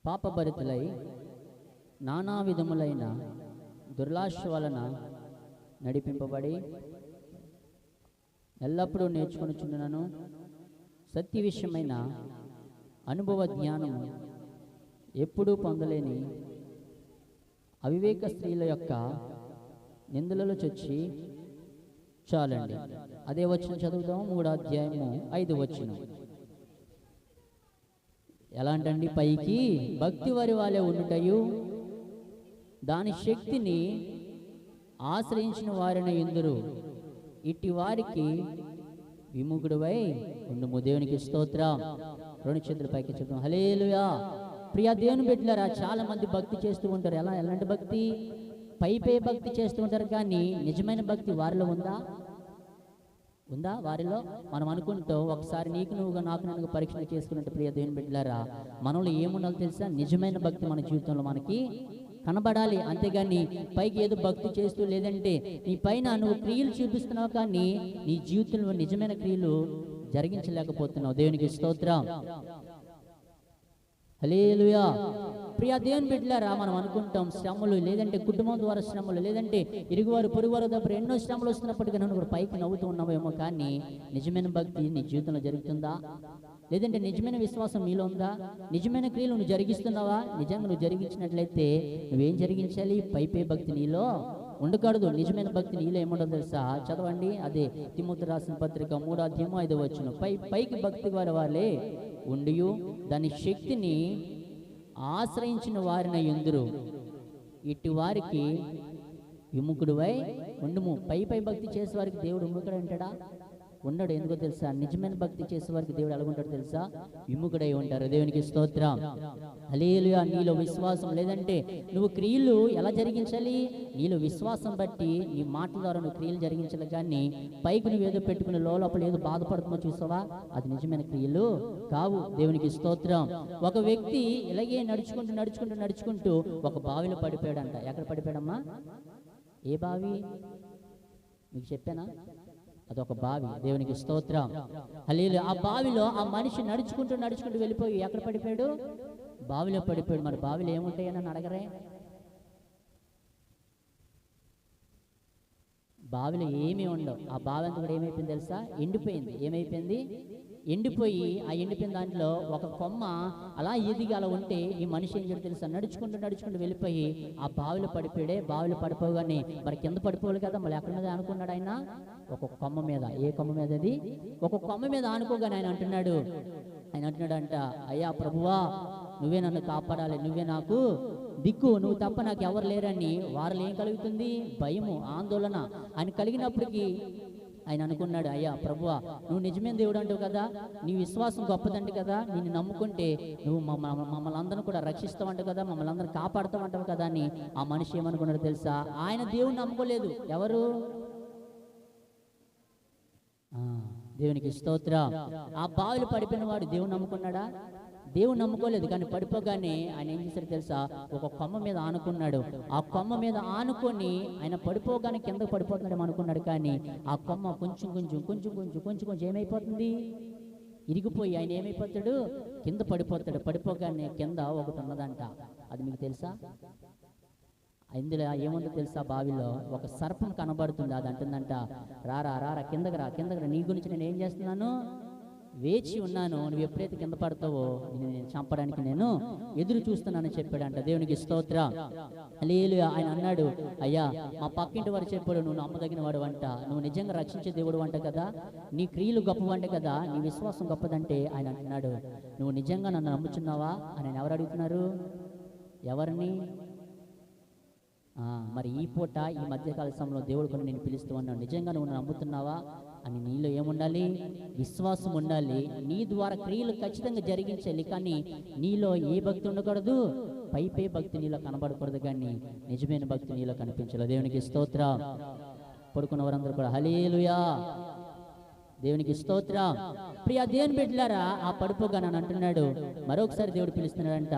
[SPEAKER 1] పాపభరితులై నానా విధములైన దుర్లాశ వలన నడిపింపబడి ఎల్లప్పుడూ నేర్చుకొనుచున్నాను సత్య విషయమైన అనుభవ జ్ఞానము ఎప్పుడూ పొందలేని అవివేక స్త్రీల యొక్క నిందలలో చొచ్చి చాలండి. అదే వచనం చదువుతాము, 3వ అధ్యాయము 5వ వచనం. ఎలాంటండి? పైకి భక్తి వారి వాళ్ళే ఉండుటయు దాని శక్తిని ఆశ్రయించిన వారిని ఎందురు, ఇట్టి వారికి విముఖుడువై ఉండుము. దేవునికి స్తోత్రం. 2 చేతుల పైకి చెప్తాం, హల్లెలూయా. ప్రియ దేవుని బిడ్డలారా, చాలా మంది భక్తి చేస్తూ ఉంటారు. ఎలాంటి భక్తి? పై భక్తి చేస్తూ ఉంటారు, కానీ నిజమైన భక్తి వారిలో ఉందా వారిలో? మనం అనుకుంటూ ఒకసారి నీకు నువ్వుగా నాకు నన్ను పరీక్ష చేసుకున్నట్టు ప్రియ దేవుని బిడ్డలారా, మనలో ఏముండాలో తెలుసా? నిజమైన భక్తి మన జీవితంలో మనకి కనబడాలి. అంతేగాని పైకి ఏదో భక్తి చేస్తూ, లేదంటే నీ పైన నువ్వు క్రియలు చూపిస్తున్నావు, కానీ నీ జీవితంలో నిజమైన క్రియలు జరిగించలేకపోతున్నావు. దేవునికి స్తోత్రం, హల్లెలూయా. ప్రియ దేవుని బిడ్డలారా, మనం అనుకుంటాం శ్రమలు, లేదంటే కుటుంబం ద్వారా శ్రమలు, లేదంటే ఇరుగువారు పొరుగువారు దగ్గర ఎన్నో శ్రమలు వస్తున్నప్పటికీ నన్ను కూడా పైకి నవ్వుతూ ఉన్నావేమో, కానీ నిజమైన భక్తి నీ జీవితంలో జరుగుతుందా? లేదంటే నిజమైన విశ్వాసం నీలో ఉందా? నిజమైన క్రియలు నువ్వు జరిగిస్తున్నావా? నిజంగా నువ్వు జరిగించినట్లయితే నువ్వేం జరిగించాలి? పై భక్తి నీలో ఉండకూడదు. నిజమైన భక్తి నీలో ఏముండదు తెలుసా? చదవండి, అదే తిమోతి రాసిన పత్రిక 3వ అధ్యాయము 5వ వచనం. పైకి భక్తి వారి వాళ్ళే ఉండియు దాని శక్తిని ఆశ్రయించిన వారిని ఎందురు, ఇటు వారికి విముఖుడువై ఉండుము. పై భక్తి చేసే వారికి దేవుడు విముఖుడు అంటాడా? ఉండడు. ఎందుకో తెలుసా? నిజమైన భక్తి చేసే వారికి దేవుడు ఎలాగుంటాడు తెలుసా? విముఖుడై ఉంటారు. దేవునికి స్తోత్రం, హల్లెలూయా. నీలో విశ్వాసం లేదంటే నువ్వు క్రియలు ఎలా జరిగించాలి? నీలో విశ్వాసం బట్టి నీ మాటల ద్వారా నువ్వు క్రియలు జరిగించాలి, కానీ పైకి నువ్వు ఏదో పెట్టుకుని లోపల ఏదో బాధపడుతున్నా చూసావా? అది నిజమైన క్రియలు కావు. దేవునికి స్తోత్రం. ఒక వ్యక్తి ఇలాగే నడుచుకుంటూ ఒక బావిలో పడిపోయాడంట. ఎక్కడ పడిపోయాడమ్మా? ఏ బావి? మీకు చెప్పానా? అదొక బావి. దేవునికి స్తోత్రం, హల్లెలూయా. ఆ బావిలో ఆ మనిషి నడుచుకుంటూ వెళ్ళిపోయి ఎక్కడ పడిపోయాడు? బావిలో పడిపోయాడు. మరి బావిలో ఏముంటాయని అడగరే? బావిలో ఏమీ ఉండవు. ఆ బావి అంతా కూడా ఏమైపోయింది తెలుసా? ఎండిపోయింది. ఏమైపోయింది? ఎండిపోయి ఆ ఎండిపోయిన దాంట్లో ఒక కొమ్మ అలా ఎదిగి అలా ఉంటే ఈ మనిషి ఏం చేయాలి తెలుసా? నడుచుకుంటూ వెళ్ళిపోయి ఆ బావిలో పడిపోయాడే. బావిలో పడిపోగానే మరి కింద పడిపోవాలి కదా, మళ్ళీ ఎక్కడి మీద అనుకున్నాడు ఆయన? ఒక కొమ్మ మీద. ఏ కొమ్మ మీద? అది ఒక కొమ్మ మీద ఆనుకోగానే ఆయన అంటున్నాడంట, అయ్యా ప్రభువా, నువ్వే నన్ను కాపాడాలి, నువ్వే నాకు దిక్కు, నువ్వు తప్ప నాకు ఎవరు లేరని వారిలో ఏం కలుగుతుంది? భయము, ఆందోళన ఆయన కలిగినప్పటికీ ఆయన అనుకున్నాడు, అయ్యా ప్రభువా, నువ్వు నిజమైన దేవుడు అంటావు కదా, నీ విశ్వాసం గొప్పదంట కదా, నిన్ను నమ్ముకుంటే నువ్వు మమ్మల్ని అందరిని కూడా రక్షిస్తావంటావు కదా, మమ్మల్ని అందరిని కాపాడుతావంటావు కదా అని ఆ మనిషి ఏమనుకున్నాడు తెలుసా? ఆయన దేవుడిని నమ్ముకోలేదు. ఎవరు? దేవునికి స్తోత్రం. ఆ బావిలో పడిపోయిన వాడు దేవుని నమ్ముకున్నాడా? దేవుని నమ్ముకోలేదు. కానీ పడిపోగానే ఆయన ఏం చేశాడు తెలుసా? ఒక కొమ్మ మీద ఆనుకున్నాడు. ఆ కొమ్మ మీద ఆనుకొని ఆయన పడిపోగానే కింద పడిపోతున్నాడు అనుకున్నాడు, కానీ ఆ కొమ్మ కొంచెం ఏమైపోతుంది? ఇరిగిపోయి ఆయన ఏమైపోతాడు? కింద పడిపోతాడు. పడిపోగానే కింద ఒకటి ఉన్నదంట. అది మీకు తెలుసా? ఇందులో ఏముందో తెలుసా, బావిలో ఒక సర్పం కనబడుతుంది. అది అంటుందంట, రారా రారా కిందకి రా, కిందకి రా, నీ గురించి నేను ఏం చేస్తున్నాను, వేచి ఉన్నాను, నువ్వు ఎప్పుడైతే కింద పడతావో నేను చంపడానికి నేను ఎదురు చూస్తున్నానని చెప్పాడంట. దేవునికి స్తోత్రం. హల్లెలూయా. ఆయన అన్నాడు, అయ్యా మా పక్కింటి వారు చెప్పాడు, నువ్వు నమ్మదగిన వాడు అంట, నువ్వు నిజంగా రక్షించే దేవుడు అంట కదా, నీ క్రియలు గొప్పవంట కదా, నీ విశ్వాసం గొప్పదంటే ఆయన అంటున్నాడు, నువ్వు నిజంగా నన్ను నమ్ముచున్నావా అని ఎవరు అడుగుతున్నారు, ఎవరిని? మరి ఈ పూట ఈ మధ్యకాల సమయంలో దేవుడు కూడా నేను పిలుస్తూ ఉన్నాను, నిజంగా నువ్వు నమ్ముతున్నావా అని. నీలో ఏముండాలి, విశ్వాసం ఉండాలి. నీ ద్వారా క్రియలు ఖచ్చితంగా జరిగించాలి, కానీ నీలో ఏ భక్తి ఉండకూడదు, పైపే భక్తి నీలో కనబడకూడదు, కానీ నిజమైన భక్తి నీలో కనిపించాలి. దేవునికి స్తోత్రం. పడుకున్న వారందరూ కూడా హల్లెలూయా, దేవునికి స్తోత్రం. ప్రియ దేవుని బిడ్డలారా, ఆ పడిపోగా నన్ను అంటున్నాడు, మరొకసారి దేవుడు పిలుస్తున్నాడంట,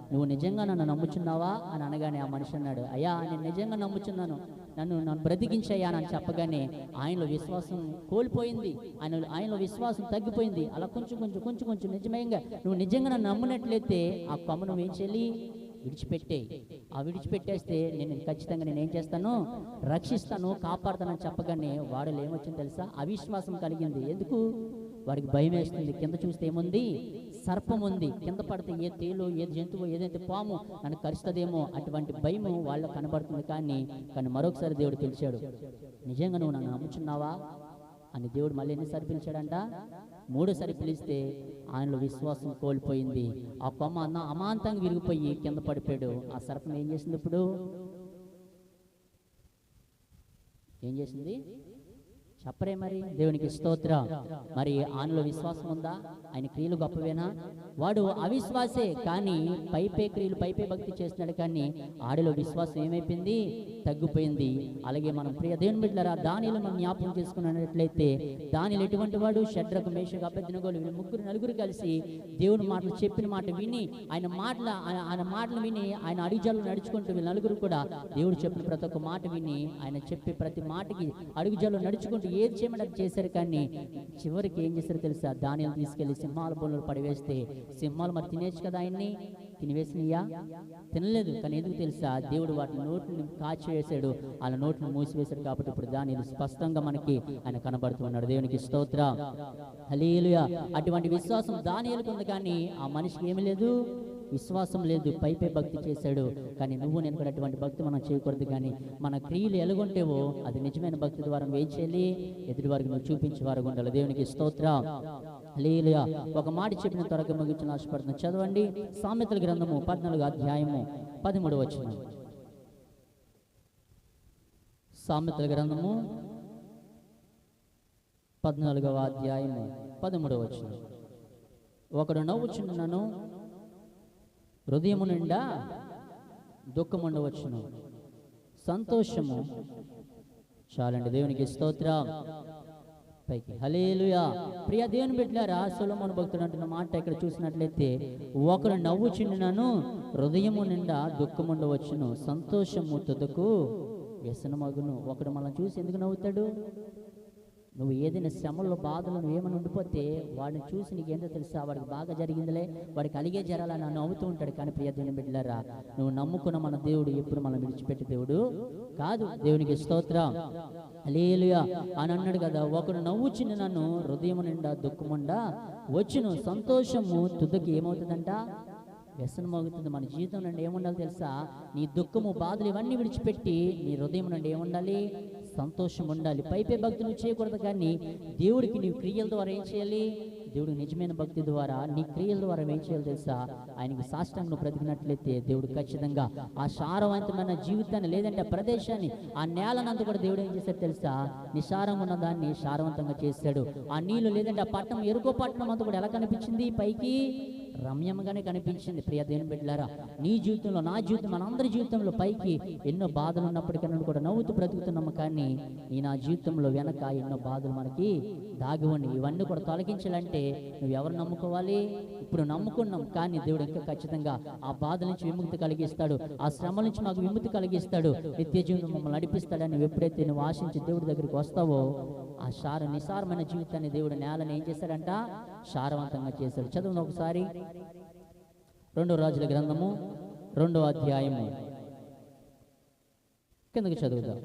[SPEAKER 1] నువ్వు నిజంగా నన్ను నమ్ముచున్నావా అని అనగానే ఆ మనిషి అన్నాడు, అయ్యా నేను నిజంగా నమ్ముచున్నాను, నన్ను బ్రతికించయ్యా అని చెప్పగానే ఆయనలో విశ్వాసం కోల్పోయింది, ఆయనలో విశ్వాసం తగ్గిపోయింది. అలా కొంచెం నిజమయంగా నువ్వు నిజంగా నన్ను నమ్మునట్లయితే ఆ కొమ్మ నువ్వేం చేయాలి, విడిచిపెట్టే. ఆ విడిచిపెట్టేస్తే నేను ఖచ్చితంగా నేనేం చేస్తాను, రక్షిస్తాను, కాపాడుతానని చెప్పగానే వాడిలో ఏమొచ్చింది తెలుసా, అవిశ్వాసం కలిగింది. ఎందుకు? వాడికి భయం వేస్తుంది. కింద చూస్తే ఏముంది, సర్పం ఉంది, కింద పడితే ఏ తేలు ఏ జంతువు ఏదైతే పాము నన్ను కరుస్తుందేమో అటువంటి భయము వాళ్ళకు కనబడుతుంది. కానీ మరొకసారి దేవుడు పిలిచాడు, నిజంగా నువ్వు నన్ను నమ్ముచున్నావా అని దేవుడు మళ్ళీ ఎన్నిసారి పిలిచాడంట, మూడోసారి పిలిస్తే ఆయనలో విశ్వాసం కోల్పోయింది. ఆ కొమ్మ అమాంతంగా విరిగిపోయి కింద పడిపోయాడు. ఆ సర్పం ఏం చేసింది, ఇప్పుడు ఏం చేసింది చెప్పరే మరి. దేవునికి స్తోత్రం. మరి ఆయనలో విశ్వాసం ఉందా, ఆయన క్రియలు గొప్పవేనా? వాడు అవిశ్వాసే, కానీ పైపే క్రియలు పైపే భక్తి చేస్తున్నాడు, కానీ ఆడిలో విశ్వాసం ఏమైపోయింది, తగ్గిపోయింది. అలాగే మనం ప్రియ దేవుని బిడ్డలారా, దానిలో మనం జ్ఞాపకం చేసుకున్నట్లయితే దానిలో ఎటువంటి వాడు, షడ్రకు మేషకు అబేద్నెగోలు వీళ్ళు నలుగురు కలిసి దేవుని మాటలు చెప్పిన మాట విని ఆయన మాటలు విని ఆయన అడుగుజాలు నడుచుకుంటూ వీళ్ళు నలుగురు కూడా దేవుడు చెప్పిన ప్రతి ఒక్క మాట విని ఆయన చెప్పే ప్రతి మాటకి అడుగుజాలు నడుచుకుంటూ ఏది చేయమని అది చేశారు. కానీ చివరికి ఏం చేశారు తెలుసా, దానిని తీసుకెళ్లి సింహాల బోన్లో పడివేస్తే సింహాలు మరి తినేచ్చు కదా, ఆయన్ని తినివేసినయ్యా, తినలేదు. కానీ ఎందుకు తెలుసా, దేవుడు వాటి నోటిని కాచివేశాడు, వాళ్ళ నోటిని మూసివేశాడు. కాబట్టి ఇప్పుడు దానిని స్పష్టంగా మనకి ఆయన కనబడుతున్నాడు. దేవునికి స్తోత్రం. హల్లెలూయా. అటువంటి విశ్వాసం దానియేలుకు ఉంది, కానీ ఆ మనిషికి ఏమీ లేదు, విశ్వాసం లేదు, పైపే భక్తి చేశాడు. కానీ నువ్వు నేను కూడా అటువంటి భక్తి మనం చేయకూడదు. కానీ మన క్రియలు ఎలాగుంటేవో అది నిజమైన భక్తి ద్వారా ఏం చేయాలి, ఎదుటి వారికి నువ్వు చూపించేవారు ఉండాలి. దేవునికి స్తోత్రం. హల్లెలూయా. ఒక మాట చెప్పిన త్వరగా ముగించిన ఆశపడుతున్నాను. చదవండి సామెతల గ్రంథము 14వ అధ్యాయము 13వ వచనం. సామెతల గ్రంథము 14వ అధ్యాయము 13వ వచనం. ఒకడు నవ్వుచున్నను హృదయము నిండా దుఃఖముండవచ్చును, సంతోషము చాలండి. దేవునికి స్తోత్రం. పైకి హల్లెలూయా. ప్రియ దేవుని బిడ్డలారా, సొలొమోను భక్తుడు అంటున్న మాట ఇక్కడ చూసినట్లయితే, ఒకడు నవ్వుచున్నను హృదయము నిండా దుఃఖముండవచ్చును, సంతోషము తుదకు వ్యసనమగును. ఒకడు మనం చూసి ఎందుకు నవ్వుతాడు? నువ్వు ఏదైనా శ్రమల్లో బాధలు నువ్వేమైనా ఉండిపోతే వాడిని చూసి నీకేంటో తెలుసా, వాడికి బాగా జరిగిందిలే, వాడికి అలిగే జరాలని నన్ను నవ్వుతూ ఉంటాడు. కానీ ప్రియ దేవుని బిడ్డలారా, నువ్వు నమ్ముకున్న మన దేవుడు ఎప్పుడు మనం విడిచిపెట్టే దేవుడు కాదు. దేవునికి స్తోత్రం. హల్లెలూయా అని అన్నాడు కదా, ఒకడు నవ్వుచున్న నన్ను హృదయము నిండా దుఃఖముండా వచ్చును, సంతోషము తుదకి ఏమవుతుందంట, వ్యసనం అవుతుంది. మన జీవితం నుండి ఏముండాలి తెలుసా, నీ దుఃఖము బాధలు ఇవన్నీ విడిచిపెట్టి నీ హృదయం నుండి ఏముండాలి, సంతోషం ఉండాలి. పైపే భక్తి నువ్వు చేయకూడదు, కానీ దేవుడికి నీ క్రియల ద్వారా ఏం చేయాలి, దేవుడికి నిజమైన భక్తి ద్వారా నీ క్రియల ద్వారా ఏం చేయాలి తెలుసా, ఆయనకి సాష్టాంగం నువ్వు బ్రతికినట్లయితే దేవుడు ఖచ్చితంగా ఆ సారవంతమైన జీవితాన్ని, లేదంటే ఆ ప్రదేశాన్ని, ఆ నేలనంతా కూడా దేవుడు ఏం చేశాడు తెలుసా, నిసారంగా ఉన్న దాన్ని సారవంతంగా చేశాడు. ఆ నీళ్ళు లేదంటే ఆ పట్టణం, ఎరుకో పట్టణం అంతా కూడా ఎలా కనిపించింది, పైకి రమ్యంగానే కనిపించింది. ప్రియ దేవుని బిడ్డలారా, నీ జీవితంలో, నా జీవితం, మనందరి జీవితంలో పైకి ఎన్నో బాధలు ఉన్నప్పటికీ కూడా నవ్వుతూ బ్రతుకుతున్నాము. కానీ ఈ నా జీవితంలో వెనక ఎన్నో బాధలు మనకి దాగి ఉండి, ఇవన్నీ కూడా తొలగించాలంటే నువ్వు ఎవరు నమ్ముకోవాలి? ఇప్పుడు నమ్ముకున్నాం, కానీ దేవుడు ఇంకా ఖచ్చితంగా ఆ బాధ నుంచి విముక్తి కలిగిస్తాడు, ఆ శ్రమ నుంచి మాకు విముక్తి కలిగిస్తాడు, నిత్య జీవితం మమ్మల్ని నడిపిస్తాడని నువ్వు ఎప్పుడైతే నువ్వు ఆశించి దేవుడి దగ్గరికి వస్తావో, ఆ నిసారమైన జీవితాన్ని దేవుడు నేలని ఏం చేశాడంట, సారవంతంగా చేశాడు. చదువును ఒకసారి 2 రాజుల గ్రంథము 2వ అధ్యాయము కిందకి చదువుదాం.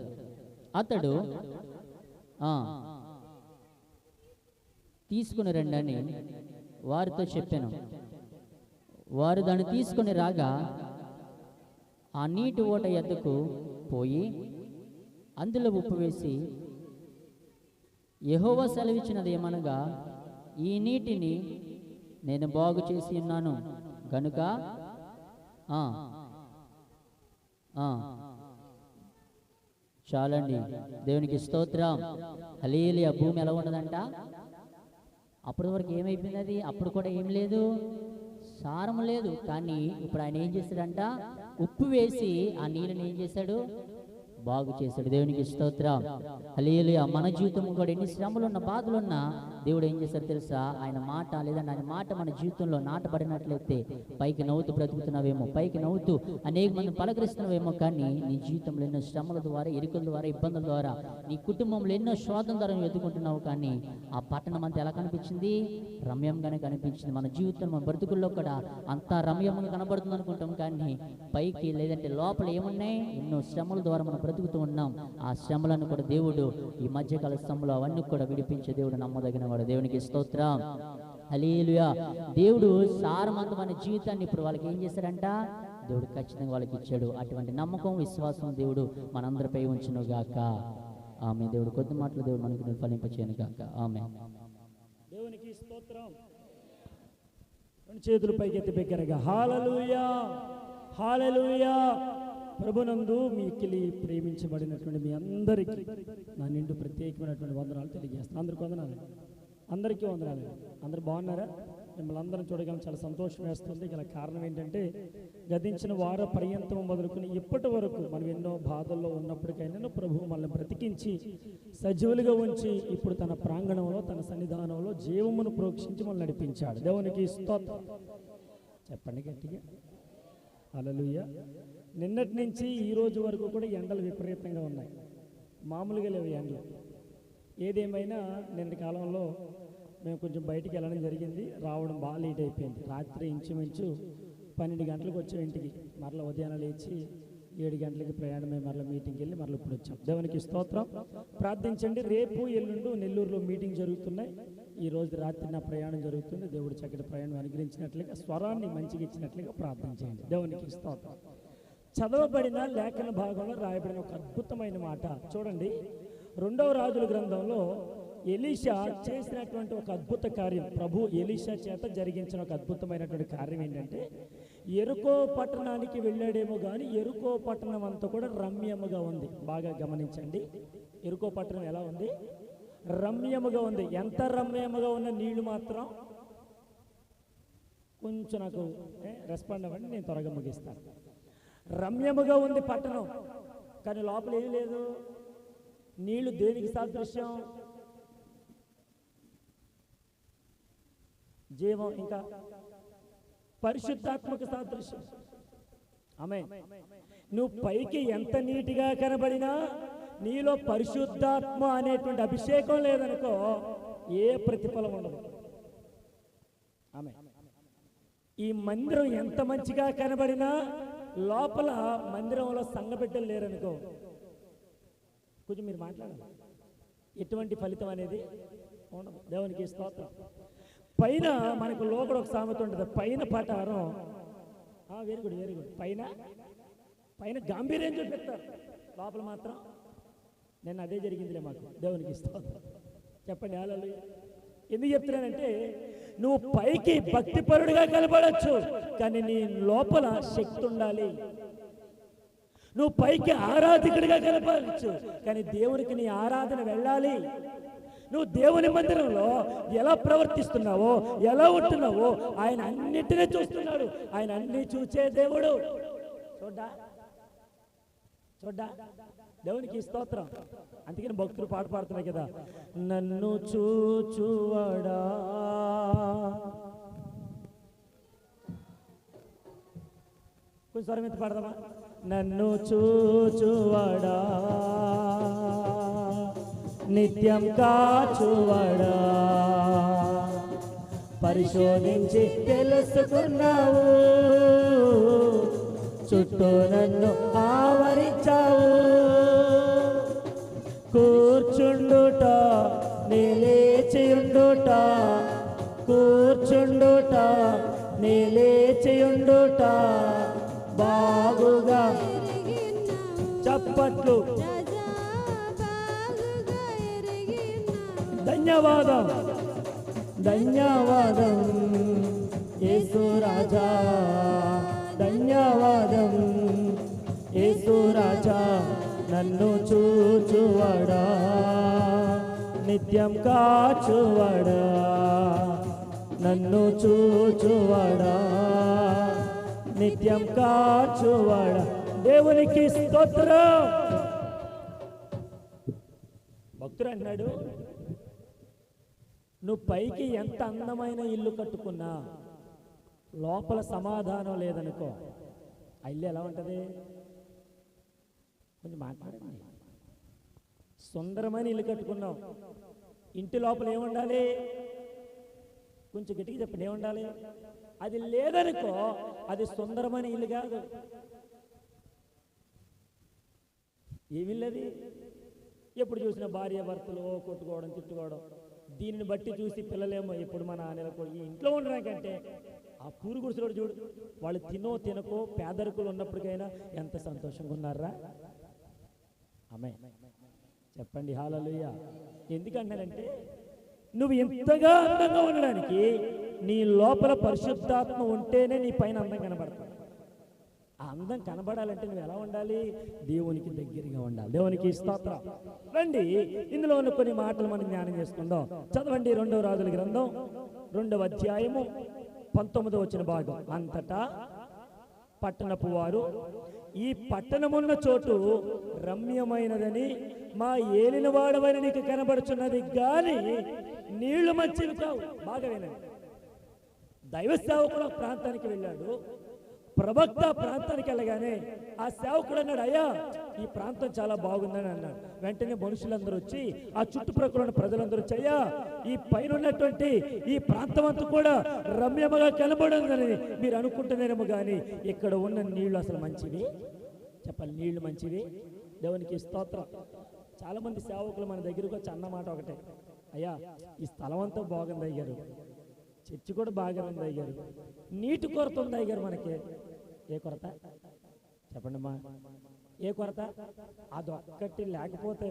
[SPEAKER 1] అతడు తీసుకుని రండి అని వారితో చెప్పాను. వారు దాన్ని తీసుకుని రాగా ఆ నీటి ఓట ఎద్దకు పోయి అందులో ఉప్పు వేసి, యెహోవా సెలవిచ్చినది ఏమనగా, ఈ నీటిని నేను బాగు చేసి ఉన్నాను గనుక చాలండి. దేవునికి స్తోత్రం. హల్లెలూయా. భూమి ఎలా ఉండదంట? అప్పటి వరకు ఏమైపోయింది అది? అప్పుడు కూడా ఏం లేదు, సారం లేదు. కానీ ఇప్పుడు ఆయన ఏం చేశాడంట? ఉప్పు వేసి ఆ నీళ్ళని ఏం చేశాడు? బాగు చేశాడు. దేవునికి స్తోత్రం. హల్లెలూయా. మన జీవితం కూడా ఎన్ని శ్రమలున్నా బాధలున్నా దేవుడు ఏం చేశాడు తెలుసా? ఆయన మాట లేదంటే ఆయన మాట మన జీవితంలో నాటబడినట్లయితే పైకి నవ్వుతూ బ్రతుకుతున్నావేమో, పైకి నవ్వుతూ అనేక మంది పలకరిస్తున్నావేమో, కానీ నీ జీవితంలో ఎన్నో శ్రమల ద్వారా, ఇరుకుల ద్వారా, ఇబ్బందుల ద్వారా, నీ కుటుంబంలో ఎన్నో శోధన ద్వారా ఎదుర్కొంటున్నావు. కానీ ఆ పట్టణం అంతా ఎలా కనిపించింది? రమ్యంగానే కనిపించింది. మన జీవితం, మన బ్రతుకుల్లో కూడా అంతా రమ్యంగా కనబడుతుంది అనుకుంటాం, కానీ పైకి లేదంటే లోపల ఏమున్నాయి? ఎన్నో శ్రమల ద్వారా మనం బ్రతుకుతూ ఉన్నాం. ఆ శ్రమలను కూడా దేవుడు ఈ మధ్యకాల శ్రమలు అవన్నీ కూడా విడిపించే దేవుడు నమ్మదగిన వాడు. దేవునికి స్తోత్రం. హల్లెలూయా. దేవుడు సారవంతమైన జీవితాన్ని ఇప్పుడు వాళ్ళకి ఏం చేశాడంట? దేవుడు ఖచ్చితంగా వాళ్ళకి ఇచ్చాడు. అటువంటి నమ్మకం, విశ్వాసం దేవుడు మనందరిపై ఉంచును గాక. ఆమె. దేవుడు కొద్ది మాటలు దేవుడు మనకు ఫలింపచేయను గాక. ఆమె.
[SPEAKER 7] దేవునికి స్తోత్రం. రెండు చేతులు పైకెత్తి బిగ్గరగా హల్లెలూయా, హల్లెలూయా. ప్రభునందు మిక్కిలి ప్రేమించబడినటువంటి మీ అందరికీ నా నిండు ప్రత్యేకమైనటువంటి వందనాలు తెలియజేస్తాను. అందరికీ వందనాలు, అందరికీ వందనాలు. అందరు బాగున్నారా? మిమ్మల్ని అందరం చూడగానే చాలా సంతోషం వేస్తుంది. గల కారణం ఏంటంటే, గతించిన వార పర్యంతం మొదలుకొని ఇప్పటి వరకు మనం ఎన్నో బాధల్లో ఉన్నప్పటికైనా ప్రభువు మనల్ని బ్రతికించి సజీవులుగా ఉంచి ఇప్పుడు తన ప్రాంగణంలో, తన సన్నిధానంలో జీవమును ప్రోక్షించి మనల్ని నడిపించాడు. దేవునికి స్తోత్రం. చెప్పండి గట్టిగా హల్లెలూయా. నిన్నటి నుంచి ఈ రోజు వరకు కూడా ఎండలు విపరీతంగా ఉన్నాయి, మామూలుగా లేవు ఎండలు. ఏదేమైనా నిన్న కాలంలో మేము కొంచెం బయటికి వెళ్ళడం జరిగింది. రావడం బాగా లేట్ అయిపోయింది. రాత్రి ఇంచుమించు 12 గంటలకు వచ్చాం ఇంటికి. మరలా ఉదయాన్నే లేచి 7 గంటలకి ప్రయాణమే మరలా మీటింగ్కి వెళ్ళి మరలా ఇప్పుడు వచ్చాం. దేవునికి స్తోత్రం. ప్రార్థించండి. రేపు ఎల్లుండు నెల్లూరులో మీటింగ్ జరుగుతున్నాయి. ఈ రోజు రాత్రి నా ప్రయాణం జరుగుతుంది. దేవుడు చక్కటి ప్రయాణం అనుగ్రహించినట్లుగా, స్వరాన్ని మంచిగా ఇచ్చినట్లుగా ప్రార్థన చేయండి. దేవునికి స్తోత్రం. చదవబడిన లేఖన భాగంలో రాయబడిన ఒక అద్భుతమైన మాట చూడండి. 2వ రాజుల గ్రంథంలో ఎలీషా చేసినటువంటి ఒక అద్భుత కార్యం, ప్రభు ఎలీషా చేత జరిగించిన ఒక అద్భుతమైనటువంటి కార్యం ఏంటంటే, ఎరుకో పట్టణానికి వెళ్ళాడేమో కానీ ఎరుకో పట్టణం అంతా కూడా రమ్యముగా ఉంది. బాగా గమనించండి. ఎరుకో పట్టణం ఎలా ఉంది? రమ్యముగా ఉంది. ఎంత రమ్యముగా ఉన్న నీళ్లు మాత్రం కొంచెం నాకు రెస్పాండ్ అవ్వండి, నేను త్వరగా ముగిస్తాను. రమ్యముగా ఉంది పట్టణం, కానీ లోపల ఏమీ లేదు. నీళ్లు దేనికి సాదృశ్యం? జీవం, ఇంకా పరిశుద్ధాత్మక సాదృశ్యం. ఆమేన్. నువ్వు పైకి ఎంత నీటిగా కనబడినా నీలో పరిశుద్ధాత్మ అనేటువంటి అభిషేకం లేదనుకో, ఏ ప్రతిఫలం ఉండదు. ఆమేన్. ఈ మందిరం ఎంత మంచిగా కనబడినా లోపల మందిరంలో సంఘబిడ్డలు లేరనుకో, కొంచెం మీరు మాట్లాడాలి, ఎటువంటి ఫలితం అనేది ఉండదు. దేవునికి స్తోత్రం. పైన మనకు లోపల ఒక సామెత ఉంటుంది, పైన పటారం. Very good, very good. పైన గాంభీర్యం చూపిస్తారు, లోపల మాత్రం నేను అదే జరిగిందిలే మాకు. దేవునికి స్తోత్రం. చెప్పండి హల్లెలూయా. ఎందుకు చెప్తున్నానంటే, నువ్వు పైకి భక్తిపరుడిగా కనబడచ్చు, కానీ నీ లోపల శక్తి ఉండాలి. నువ్వు పైకి ఆరాధకుడిగా కనపడచ్చు, కానీ దేవునికి నీ ఆరాధన వెళ్ళాలి. నువ్వు దేవుని మందిరంలో ఎలా ప్రవర్తిస్తున్నావో, ఎలా ఉంటున్నావో ఆయన అన్నిటినీ చూస్తున్నాడు. ఆయన అన్ని చూచే దేవుడు. చూడ్డా దేవునికి స్తోత్రం. అందుకని భక్తులు పాట పాడుతున్నాయి కదా, నన్ను చూచువాడా. కొంచెం స్వరం ఎత్తి పాడదామా? నన్ను చూచువాడా, నిత్యం కాచువాడా, పరిశోధించి తెలుసుకున్నావు, చుట్టూ నన్ను ఆవరించావు. బాగుగా చప్పట్లు. ధన్యవాదం ధన్యవాదం యేసు రాజా, ధన్యవాదం యేసు రాజా, నన్ను చూచువాడా, నిత్యం కాచువాడా, నన్ను చూచువాడా, నిత్యం కాచువాడా. దేవునికి స్తోత్రం. భక్తుడు అన్నాడు, నువ్వు పైకి ఎంత అందమైన ఇల్లు కట్టుకున్నా లోపల సమాధానం లేదనుకో, ఆ ఇల్లు ఎలా ఉంటుంది? కొంచెం మాట్లాడండి. సుందరమైన ఇల్లు కట్టుకున్నావు, ఇంటి లోపల ఏముండాలి? కొంచెం గట్టిగా చెప్పండి, ఏముండాలి? అది లేదనుకో, అది సుందరమైన ఇల్లు కాదు. ఏమిల్లది? ఎప్పుడు చూసిన భార్య భర్తలు కొట్టుకోవడం, తిట్టుకోవడం. దీనిని బట్టి చూసి పిల్లలేమో ఎప్పుడు మా నాన్నలకు ఈ ఇంట్లో ఉండడానికంటే ఆ పూరు గుడిసెలో చూడు, వాళ్ళు తినకో పేదరికులు ఉన్నప్పటికైనా ఎంత సంతోషంగా ఉన్నారా? ఆమె చెప్పండి హల్లెలూయా. ఎందుకంటానంటే నువ్వు ఇంతగా అందంగా ఉండడానికి నీ లోపల పరిశుద్ధాత్మ ఉంటేనే నీ పైన అందం కనబడుతుంది. ఆ అందం కనబడాలంటే నువ్వు ఎలా ఉండాలి? దేవునికి దగ్గరగా ఉండాలి. దేవునికి స్తోత్రం. రండి, ఇందులో ఉన్న కొన్ని మాటలు మనం జ్ఞానం చేసుకుందాం. చదవండి 2వ రాజుల గ్రంథం 2వ అధ్యాయము 19వ వచన భాగం. అంతటా పట్టణపు వారు, ఈ పట్టణమున్న చోటు రమ్యమైనదని మా ఏలినవాడవైన నీకు కనబడుచున్నది గాని నీళ్లు మంచివి కావు. బాగా వినండి. దైవ సేవకుడు ప్రాంతానికి వెళ్ళాడు. ప్రవక్త ప్రాంతానికి వెళ్ళగానే ఆ సేవకుడు అన్నాడు, అయ్యా ఈ ప్రాంతం చాలా బాగుందని అన్నాడు. వెంటనే మనుషులందరూ వచ్చి, ఆ చుట్టుప్రక్కల ఉన్న ప్రజలందరూ వచ్చి, అయ్యా ఈ పైన ఉన్నటువంటి ఈ ప్రాంతం అంతా కూడా రమ్యముగా కనబడిందని మీరు అనుకుంటున్నారేమో కానీ ఇక్కడ ఉన్న నీళ్లు అసలు మంచివి. చెప్పాలి, నీళ్లు మంచివి. దేవునికి స్తోత్రం. చాలా మంది సేవకులు మన దగ్గరకు వచ్చి అన్న మాట ఒకటే, అయ్యా ఈ స్థలం అంతా బాగుంది అయ్యారు, చర్చి కూడా బాగా ఉంది అయ్యారు, నీటి కొరత ఉంది అయ్యారు. మనకి ఏ కొరత చెప్పండి అమ్మా? ఏ కొరత? అదొక్కటి లేకపోతే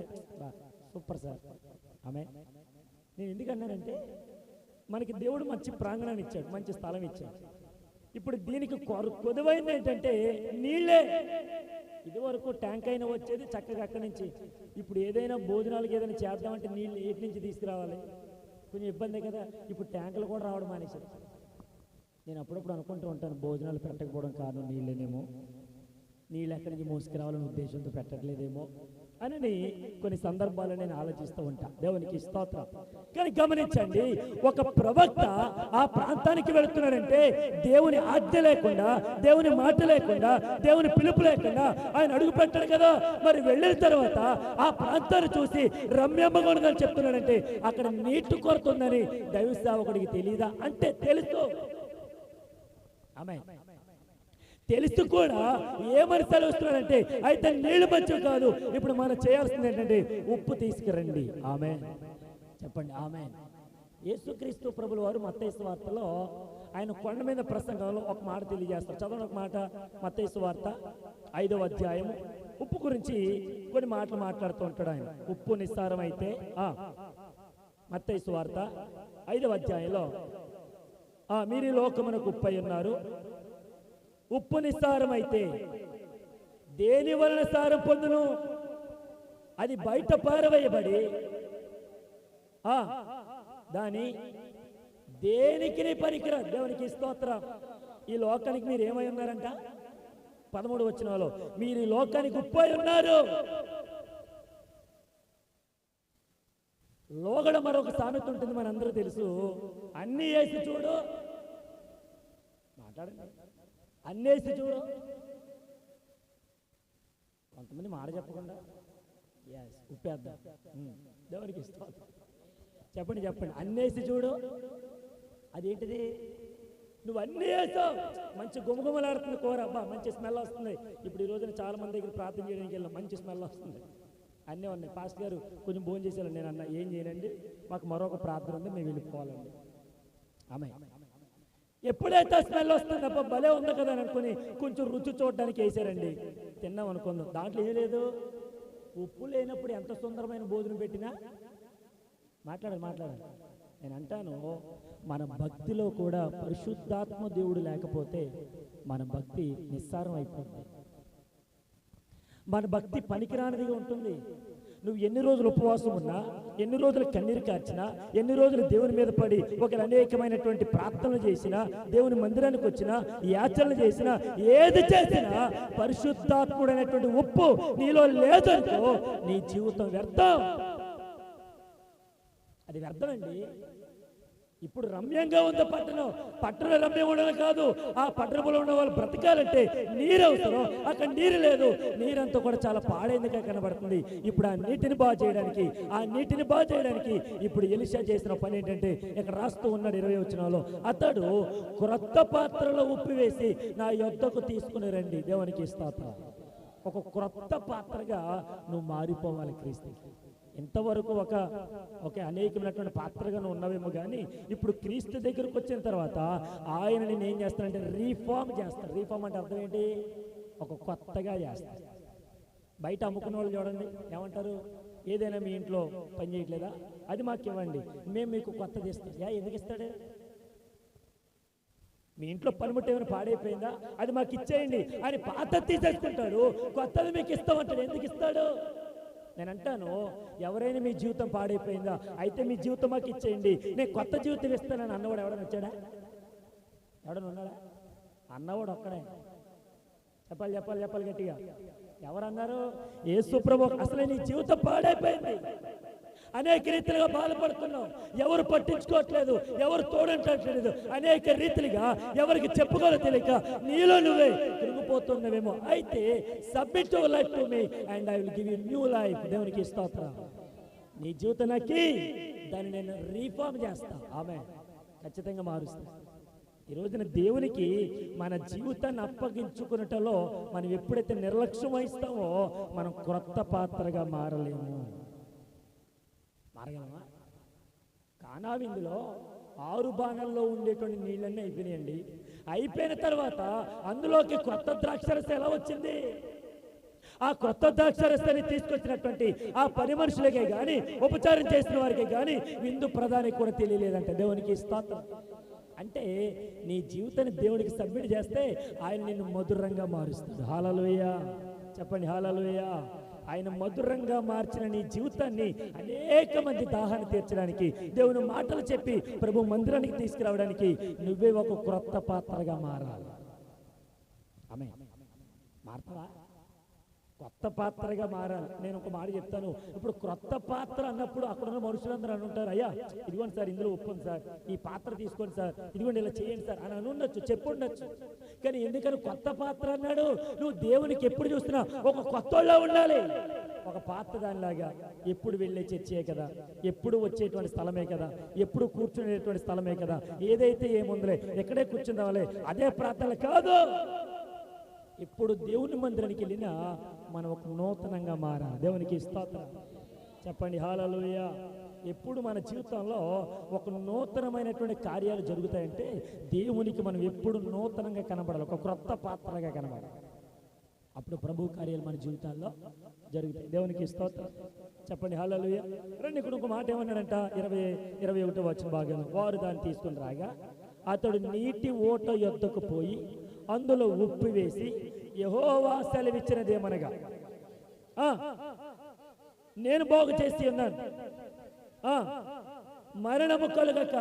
[SPEAKER 7] సూపర్ సార్. ఆమె నేను ఎందుకన్నానంటే మనకి దేవుడు మంచి ప్రాంగణాన్ని ఇచ్చాడు, మంచి స్థలం ఇచ్చాడు. ఇప్పుడు దీనికి కొదువైంది ఏంటంటే నీళ్ళే. ఇది వరకు ట్యాంక్ అయినా వచ్చేది చక్కగా అక్కడి నుంచి. ఇప్పుడు ఏదైనా భోజనాలకు ఏదైనా చేద్దామంటే నీళ్ళు ఏటి నుంచి తీసుకురావాలి? కొంచెం ఇబ్బంది కదా. ఇప్పుడు ట్యాంకులు కూడా రావడం మానేశారు. నేను అప్పుడప్పుడు అనుకుంటూ ఉంటాను, భోజనాలు పెట్టకపోవడం కారణం నీళ్ళేనేమో, నీళ్ళు ఎక్కడి నుంచి మోసుకురావాలనే ఉద్దేశంతో పెట్టట్లేదేమో అని కొన్ని సందర్భాలు నేను ఆలోచిస్తూ ఉంటా. దేవునికి స్తోత్రం. కానీ గమనించండి, ఒక ప్రవక్త ఆ ప్రాంతానికి వెళుతున్నాడంటే దేవుని ఆజ్ఞ లేకుండా, దేవుని మాట లేకుండా, దేవుని పిలుపు లేకుండా ఆయన అడుగు పెట్టాడు కదా. మరి వెళ్ళిన తర్వాత ఆ ప్రాంతాన్ని చూసి రమ్యమ్మగా ఉందని చెప్తున్నాడంటే అక్కడ నీటి కొరత ఉందని దైవ సేవకుడికి తెలీదా? అంటే తెలుసు. ఆమె తెలుసు కూడా ఏమని సెలవుస్తున్నాడంటే అయితే నీళ్లు మంచివి కాదు. ఇప్పుడు మనం చేయాల్సింది ఏంటంటే ఉప్పు తీసుకురండి. ఆమె చెప్పండి. ఆమె యేసుక్రీస్తు ప్రభుల వారు మత్తయి సువార్తలో ఆయన కొండ మీద ప్రసంగంలో ఒక మాట తెలియజేస్తారు. చదవండి ఒక మాట. మత్తయి సువార్త 5వ అధ్యాయం ఉప్పు గురించి కొన్ని మాటలు మాట్లాడుతూ ఉంటాడు ఆయన. ఉప్పు నిస్సారం అయితే మత్తయి సువార్త 5వ అధ్యాయంలో మీరు ఈ లోకమునకు ఉప్పై ఉన్నారు, ఉప్పు నిస్సారం అయితే దేని వలన సారం పొందును? అది బయట పారవేయబడి దాని దేనికి పనికిరా. దేవునికి స్తోత్రం. ఈ లోకానికి మీరు ఏమై ఉన్నారంట? 13వ వచనంలో మీరు ఈ లోకానికి ఉప్పై ఉన్నారు. లోగడ మరొక సామెత ఉంటుంది, మనందరూ తెలుసు. అన్నీ వేసి చూడు, మాట్లాడండి, అన్నేసి చూడు. కొంతమంది మాట చెప్పకుండా ఉప్పేద్దాం. దేవునికి స్తోత్రం. చెప్పండి చెప్పండి. అన్నేసి చూడు. అదేంటిది? నువ్వు అన్నీ వేసావు, మంచి గుమగుమలాడుతుంది కూర, అబ్బా మంచి స్మెల్ వస్తుంది. ఇప్పుడు ఈ రోజున చాలా మంది దగ్గర ప్రార్థన చేయడానికి వెళ్ళాం, మంచి స్మెల్ వస్తుంది. అన్నీ ఉన్నాయి. పాస్టర్ గారు కొంచెం భోజనం చేసేయాలి. నేను అన్నా ఏం చేయనండి, మాకు మరొక ప్రార్థన ఉంది, మేము వెళ్ళిపోవాలండి. ఆమె ఎప్పుడైతే స్మెల్ వస్తుంది అబ్బా భలే ఉంది కదా అని అనుకుని కొంచెం రుచి చూడడానికి వేసారండి, తిన్నాం అనుకుందాం, దాంట్లో ఏం లేదు. ఉప్పు లేనప్పుడు ఎంత సుందరమైన భోజనం పెట్టినా మాట్లాడాలి. నేను అంటాను, మన భక్తిలో కూడా పరిశుద్ధాత్మ దేవుడు లేకపోతే మన భక్తి నిస్సారం అయిపోతుంది. మన భక్తి పనికిరానిదిగా ఉంటుంది. నువ్వు ఎన్ని రోజులు ఉపవాసం ఉన్నా, ఎన్ని రోజులు కన్నీరు కార్చినా, ఎన్ని రోజులు దేవుని మీద పడి ఒక అనేకమైనటువంటి ప్రార్థనలు చేసినా, దేవుని మందిరానికి వచ్చినా, యాచనలు చేసినా, ఏది చేసినా పరిశుద్ధాత్ముడు అనేటువంటి ఉప్పు నీలో లేదనుకో నీ జీవితం వ్యర్థం. అది వ్యర్థమండి. ఇప్పుడు రమ్యంగా ఉంది పట్టణం రమ్యం ఉండడం కాదు, ఆ పట్టణంలో ఉన్న వాళ్ళు బ్రతకాలంటే నీరు అవసరం. అక్కడ నీరు లేదు, నీరంతా కూడా చాలా పాడైందిగా కనబడుతుంది. ఇప్పుడు ఆ నీటిని బాగు చేయడానికి ఇప్పుడు ఎలీషా చేసిన పని ఏంటంటే, ఇక్కడ రాస్తూ ఉన్నాడు 20వ వచనంలో, అతడు క్రొత్త పాత్రలో ఉప్పు వేసి నా యొద్దకు తీసుకుని రండి. దేవునికి స్తోత్రం. ఒక క్రొత్త పాత్రగా నువ్వు మారిపోవాలి క్రీస్తుకి. ఇంతవరకు ఒక అనేకమైనటువంటి పాత్రగా నువ్వు ఉన్నావేమో కానీ ఇప్పుడు క్రీస్తు దగ్గరకు వచ్చిన తర్వాత ఆయన నేను ఏం చేస్తానంటే రీఫార్మ్ చేస్తాను. రీఫార్మ్ అంటే అర్థం ఏంటి? ఒక కొత్తగా చేస్తాను. బయట అమ్ముకున్న వాళ్ళు చూడండి ఏమంటారు, ఏదైనా మీ ఇంట్లో పని చేయట్లేదా, అది మాకు ఇవ్వండి, మేము మీకు కొత్తది ఇస్తాం. ఎందుకు ఇస్తాడు? మీ ఇంట్లో పనిముట్టు ఏమైనా పాడైపోయిందా, అది మాకు ఇచ్చేయండి అని పాత తీసేసుకుంటాడు, కొత్తది మీకు ఇస్తామంటాడు. ఎందుకు ఇస్తాడు? నేను అంటాను, ఎవరైనా మీ జీవితం పాడైపోయిందా, అయితే మీ జీవితం మాకు ఇచ్చేయండి, నేను కొత్త జీవితం ఇస్తానని అన్నవాడు ఎవడన్నా వచ్చాడా? ఎవడన్నా ఉన్నాడా? అన్నవాడు ఒక్కడే. చెప్పాలి గట్టిగా. ఎవరన్నారు? యేసు ప్రభు. అసలే నీ జీవితం పాడైపోయింది, అనేక రీతిలుగా బాధపడుతున్నావు, ఎవరు పట్టించుకోవట్లేదు, ఎవరు తోడంటట్లేదు, అనేక రీతిలుగా ఎవరికి చెప్పుకోవాలో తెలియక నీలో నువ్వే తిరిగిపోతున్నవేమో. అయితే submit your life to me and I will give you new life. దేవునికి స్తోత్రం. నీ జీవితానికి దాన్ని నేను రీఫార్మ్ చేస్తా. ఆమె ఖచ్చితంగా మారుస్తా. ఈ రోజున దేవునికి మన జీవితాన్ని అప్పగించుకున్నటలో మనం ఎప్పుడైతే నిర్లక్ష్యం వహిస్తామో మనం క్రొత్త పాత్రగా మారలేము. మారగలమా? కానా విందులో 6 బాణల్లో ఉండేటువంటి నీళ్ళన్నీ అయిపోయినాయండి. అయిపోయిన తర్వాత అందులోకి కొత్త ద్రాక్షరసం ఎలా వచ్చింది? ఆ కొత్త ద్రాక్షరసాన్ని తీసుకొచ్చినటువంటి ఆ 10 మనుషులకే కానీ, ఉపచారం చేసిన వారికి కానీ విందు ప్రధానికి కూడా తెలియలేదంట. దేవునికి స్తోత్రం. అంటే నీ జీవితాన్ని దేవుడికి సబ్మిట్ చేస్తే ఆయన నిన్ను మధురంగా మారుస్తాడు. హల్లెలూయా చెప్పండి, హల్లెలూయా. ఆయన మధురంగా మార్చిన నీ జీవితాన్ని అనేక మంది దాహాన్ని తీర్చడానికి, దేవుని మాటలు చెప్పి ప్రభు మందిరానికి తీసుకురావడానికి నువ్వే ఒక క్రొత్త పాత్రగా మారాలి. ఆమేన్. మారతావా? కొత్త పాత్రగా మారాలి. నేను ఒక మాట చెప్తాను. ఇప్పుడు క్రొత్త పాత్ర అన్నప్పుడు అక్కడున్న మనుషులందరూ అనుంటారు, అయ్యా ఇదిగోండి సార్, ఇందులో ఉప్పు ఉంది సార్, ఈ పాత్ర తీసుకోండి సార్, ఇదిగోండి ఇలా చేయండి సార్ అని అనుండొచ్చు, చెప్పుండొచ్చు. కానీ ఎందుకని కొత్త పాత్ర అన్నాడు? నువ్వు దేవునికి ఎప్పుడు చూస్తున్నా ఒక కొత్తోళ్ళ ఉండాలి. ఒక పాత్ర దానిలాగా ఎప్పుడు వెళ్ళే చర్చే కదా, ఎప్పుడు వచ్చేటువంటి స్థలమే కదా, ఎప్పుడు కూర్చునేటువంటి స్థలమే కదా, ఏదైతే ఏముందిలే ఎక్కడే కూర్చుందామలే అదే ప్రార్థన కాదు. ఇప్పుడు దేవుని మందిరానికి వెళ్ళినా మనం ఒక నూతనంగా మారాలి. దేవునికి స్తోత్రం చెప్పండి, హల్లెలూయా. ఎప్పుడు మన జీవితంలో ఒక నూతనమైనటువంటి కార్యాలు జరుగుతాయంటే దేవునికి మనం ఎప్పుడు నూతనంగా కనబడాలి, ఒక క్రొత్త పాత్రగా కనబడాలి. అప్పుడు ప్రభు కార్యాలు మన జీవితాల్లో జరుగుతాయి. దేవునికి స్తోత్రం చెప్పండి, హల్లెలూయా. రండి, ఇక్కడ ఒక మాట ఏమన్నాడంట, 21వ వచన భాగంలో, వారు దాన్ని తీసుకుని రాగా అతడు నీటి ఓట యొద్దకు పోయి అందులో ఉప్పు వేసి యెహోవా సెలవిచ్చినదేమనగా, నేను బాగు చేసి ఉన్నాను, మరణము కలుగక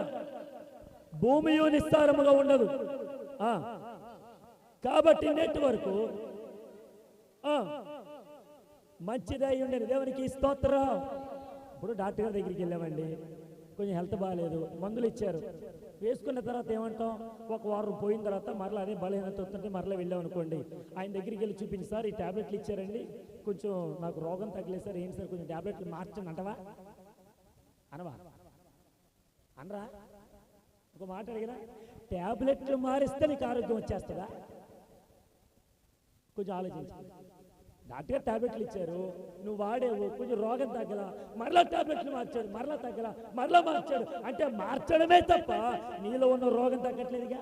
[SPEAKER 7] భూమియు నిస్సారముగా ఉండదు, కాబట్టి నెట్ వరకు మంచిదై ఉండేది. దేవునికి స్తోత్రం. ఇప్పుడు డాక్టర్ గారి దగ్గరికి వెళ్ళామండి, కొంచెం హెల్త్ బాగాలేదు, మందులు ఇచ్చారు, వేసుకున్న తర్వాత ఏమంటాం, ఒక వారం పోయిన తర్వాత మరలా అదే బలహీనత వస్తుంటే మరలా వెళ్ళాం అనుకోండి, ఆయన దగ్గరికి వెళ్ళి చూపించి, సార్ ఈ ట్యాబ్లెట్లు ఇచ్చారండి, కొంచెం నాకు రోగం తగ్గలేదు సార్, ఏంటి సార్ కొంచెం ట్యాబ్లెట్లు మార్చండి అంటవా? అనవా? అనరా? ఒక మాట అడిగినా, ట్యాబ్లెట్లు మారిస్తే నీకు ఆరోగ్యం వచ్చేస్తుందా? కొంచెం ఆలోచించు. డాక్టర్ ట్యాబ్లెట్లు ఇచ్చారు, నువ్వు వాడేవు, కొంచెం రోగం తగ్గల, మరలా ట్యాబ్లెట్లు మార్చాడు, మరలా తగ్గల, మరలా మార్చాడు, అంటే మార్చడమే తప్ప నీలో ఉన్న రోగం తగ్గట్లేదుగా.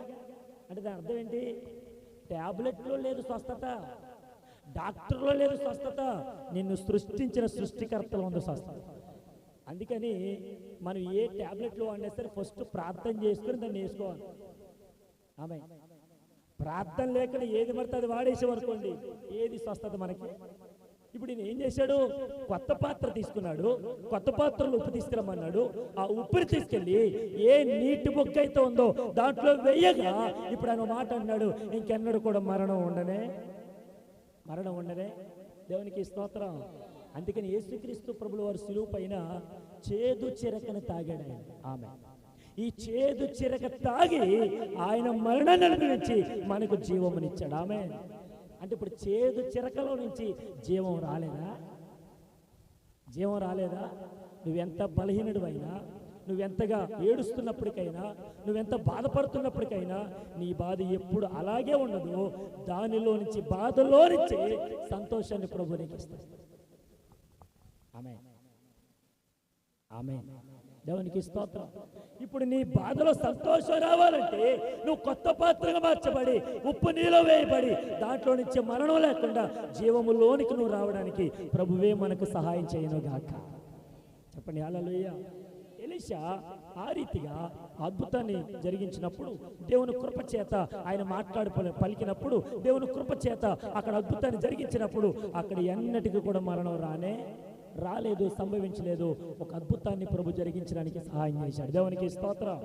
[SPEAKER 7] అంటే దాని అర్థం ఏంటి? ట్యాబ్లెట్లో లేదు స్వస్థత, డాక్టర్లో లేదు స్వస్థత, నిన్ను సృష్టించిన సృష్టికర్తలో ఉంది స్వస్థత. అందుకని మనం ఏ ట్యాబ్లెట్లు వాడినా సరే ఫస్ట్ ప్రార్థన చేసుకుని దాన్ని వేసుకోవాలి. ఆమె ప్రార్థన లేకుండా ఏది పడితే అది వాడేసేమనుకోండి, ఏది స్వస్థత మనకి? ఇప్పుడు ఈయన ఏం చేశాడు? కొత్త పాత్ర తీసుకున్నాడు, కొత్త పాత్రలో ఉప్పు తీసుకురమ్మన్నాడు. ఆ ఉప్పుని తీసుకెళ్ళి ఏ నీటి బొక్క అయితే ఉందో దాంట్లో వెయ్యగా ఇప్పుడు ఆయన మాట అన్నాడు, ఇంకెన్నడూ కూడా మరణం ఉండనే. దేవునికి స్తోత్రం. అందుకని యేసుక్రీస్తు ప్రభుల వారు శిలువ పైన చేదు చిరకను తాగాడు ఆయన. ఆమె ఈ చేదు చిరక తాగి ఆయన మరణాన్ని అనుభవించి మనకు జీవమునిచ్చాడు. ఆమె అంటే ఇప్పుడు చేదు చిరకలో నుంచి జీవం రాలేదా? నువ్వెంత బలహీనుడివైనా, నువ్వెంతగా ఏడుస్తున్నప్పటికైనా, నువ్వెంత బాధపడుతున్నప్పటికైనా నీ బాధ ఎప్పుడు అలాగే ఉండదు. దానిలో నుంచి, బాధలో నుంచి సంతోషాన్ని ప్రభు నీకు ఇస్తాడు. ఆమె దేవునికి స్తోత్రం. ఇప్పుడు నీ బాధలో సంతోషం రావాలంటే నువ్వు కొత్త పాత్రగా మార్చబడి, ఉప్పు నీలో వేయబడి, దాంట్లో నుంచి మరణం లేకుండా జీవములోనికి నువ్వు రావడానికి ప్రభువే మనకు సహాయం చేయను గాక. చెప్పండి హల్లెలూయా. ఎలీషా ఆ రీతిగా అద్భుతాన్ని జరిగించినప్పుడు, దేవుని కృప చేత ఆయన పలికినప్పుడు, దేవుని కృప చేత అక్కడ అద్భుతాన్ని జరిగించినప్పుడు అక్కడ ఎన్నటికీ కూడా మరణం రాలేదు, సంభవించలేదు. ఒక అద్భుతాన్ని ప్రభు జరిగించడానికి సహాయం చేశాడు. దేవునికి స్తోత్రం.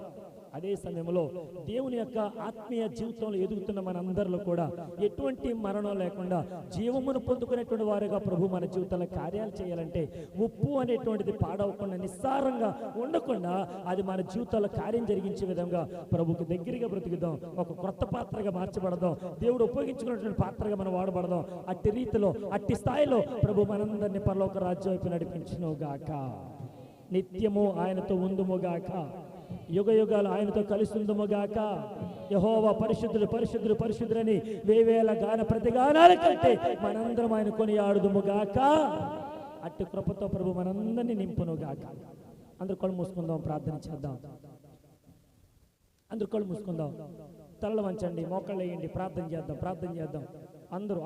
[SPEAKER 7] అదే సమయంలో దేవుని యొక్క ఆత్మీయ జీవితంలో ఎదుగుతున్న మనందరిలో కూడా ఎటువంటి మరణం లేకుండా జీవమును పొందుకునేటువంటి వారుగా ప్రభు మన జీవితంలో కార్యాలు చేయాలంటే ఉప్పు అనేటువంటిది పాడవకుండా, నిస్సారంగా ఉండకుండా అది మన జీవితాల్లో కార్యం జరిగించే విధంగా ప్రభుకి దగ్గరగా బ్రతుకుదాం. ఒక కొత్త పాత్రగా మార్చబడదాం. దేవుడు ఉపయోగించుకున్నటువంటి పాత్రగా మనం వాడబడదాం. అట్టి రీతిలో, అట్టి స్థాయిలో ప్రభు మనందరినీ పరలోక రాజ్యం వైపు నడిపించును గాక. నిత్యము ఆయనతో ఉందుముగాక, యుగ యుగాలు ఆయనతో కలిసి ఉందుముగాక. యెహోవా పరిశుద్ధుడు పరిశుద్ధుడు పరిశుద్ధులని వేవేల గాన ప్రతిగానాల కంటే మనందరం ఆయన కొనియాడుదుముగాక. అట్టి కృపతో ప్రభు మనందరినీ నింపునుగాక. అందరు కళ్ళు మూసుకుందాం, ప్రార్థన చేద్దాం. అందరు కళ్ళు మూసుకుందాం, తలలు వంచండి, మోకాళ్ళు వేయండి, ప్రార్థన చేద్దాం. అందరూ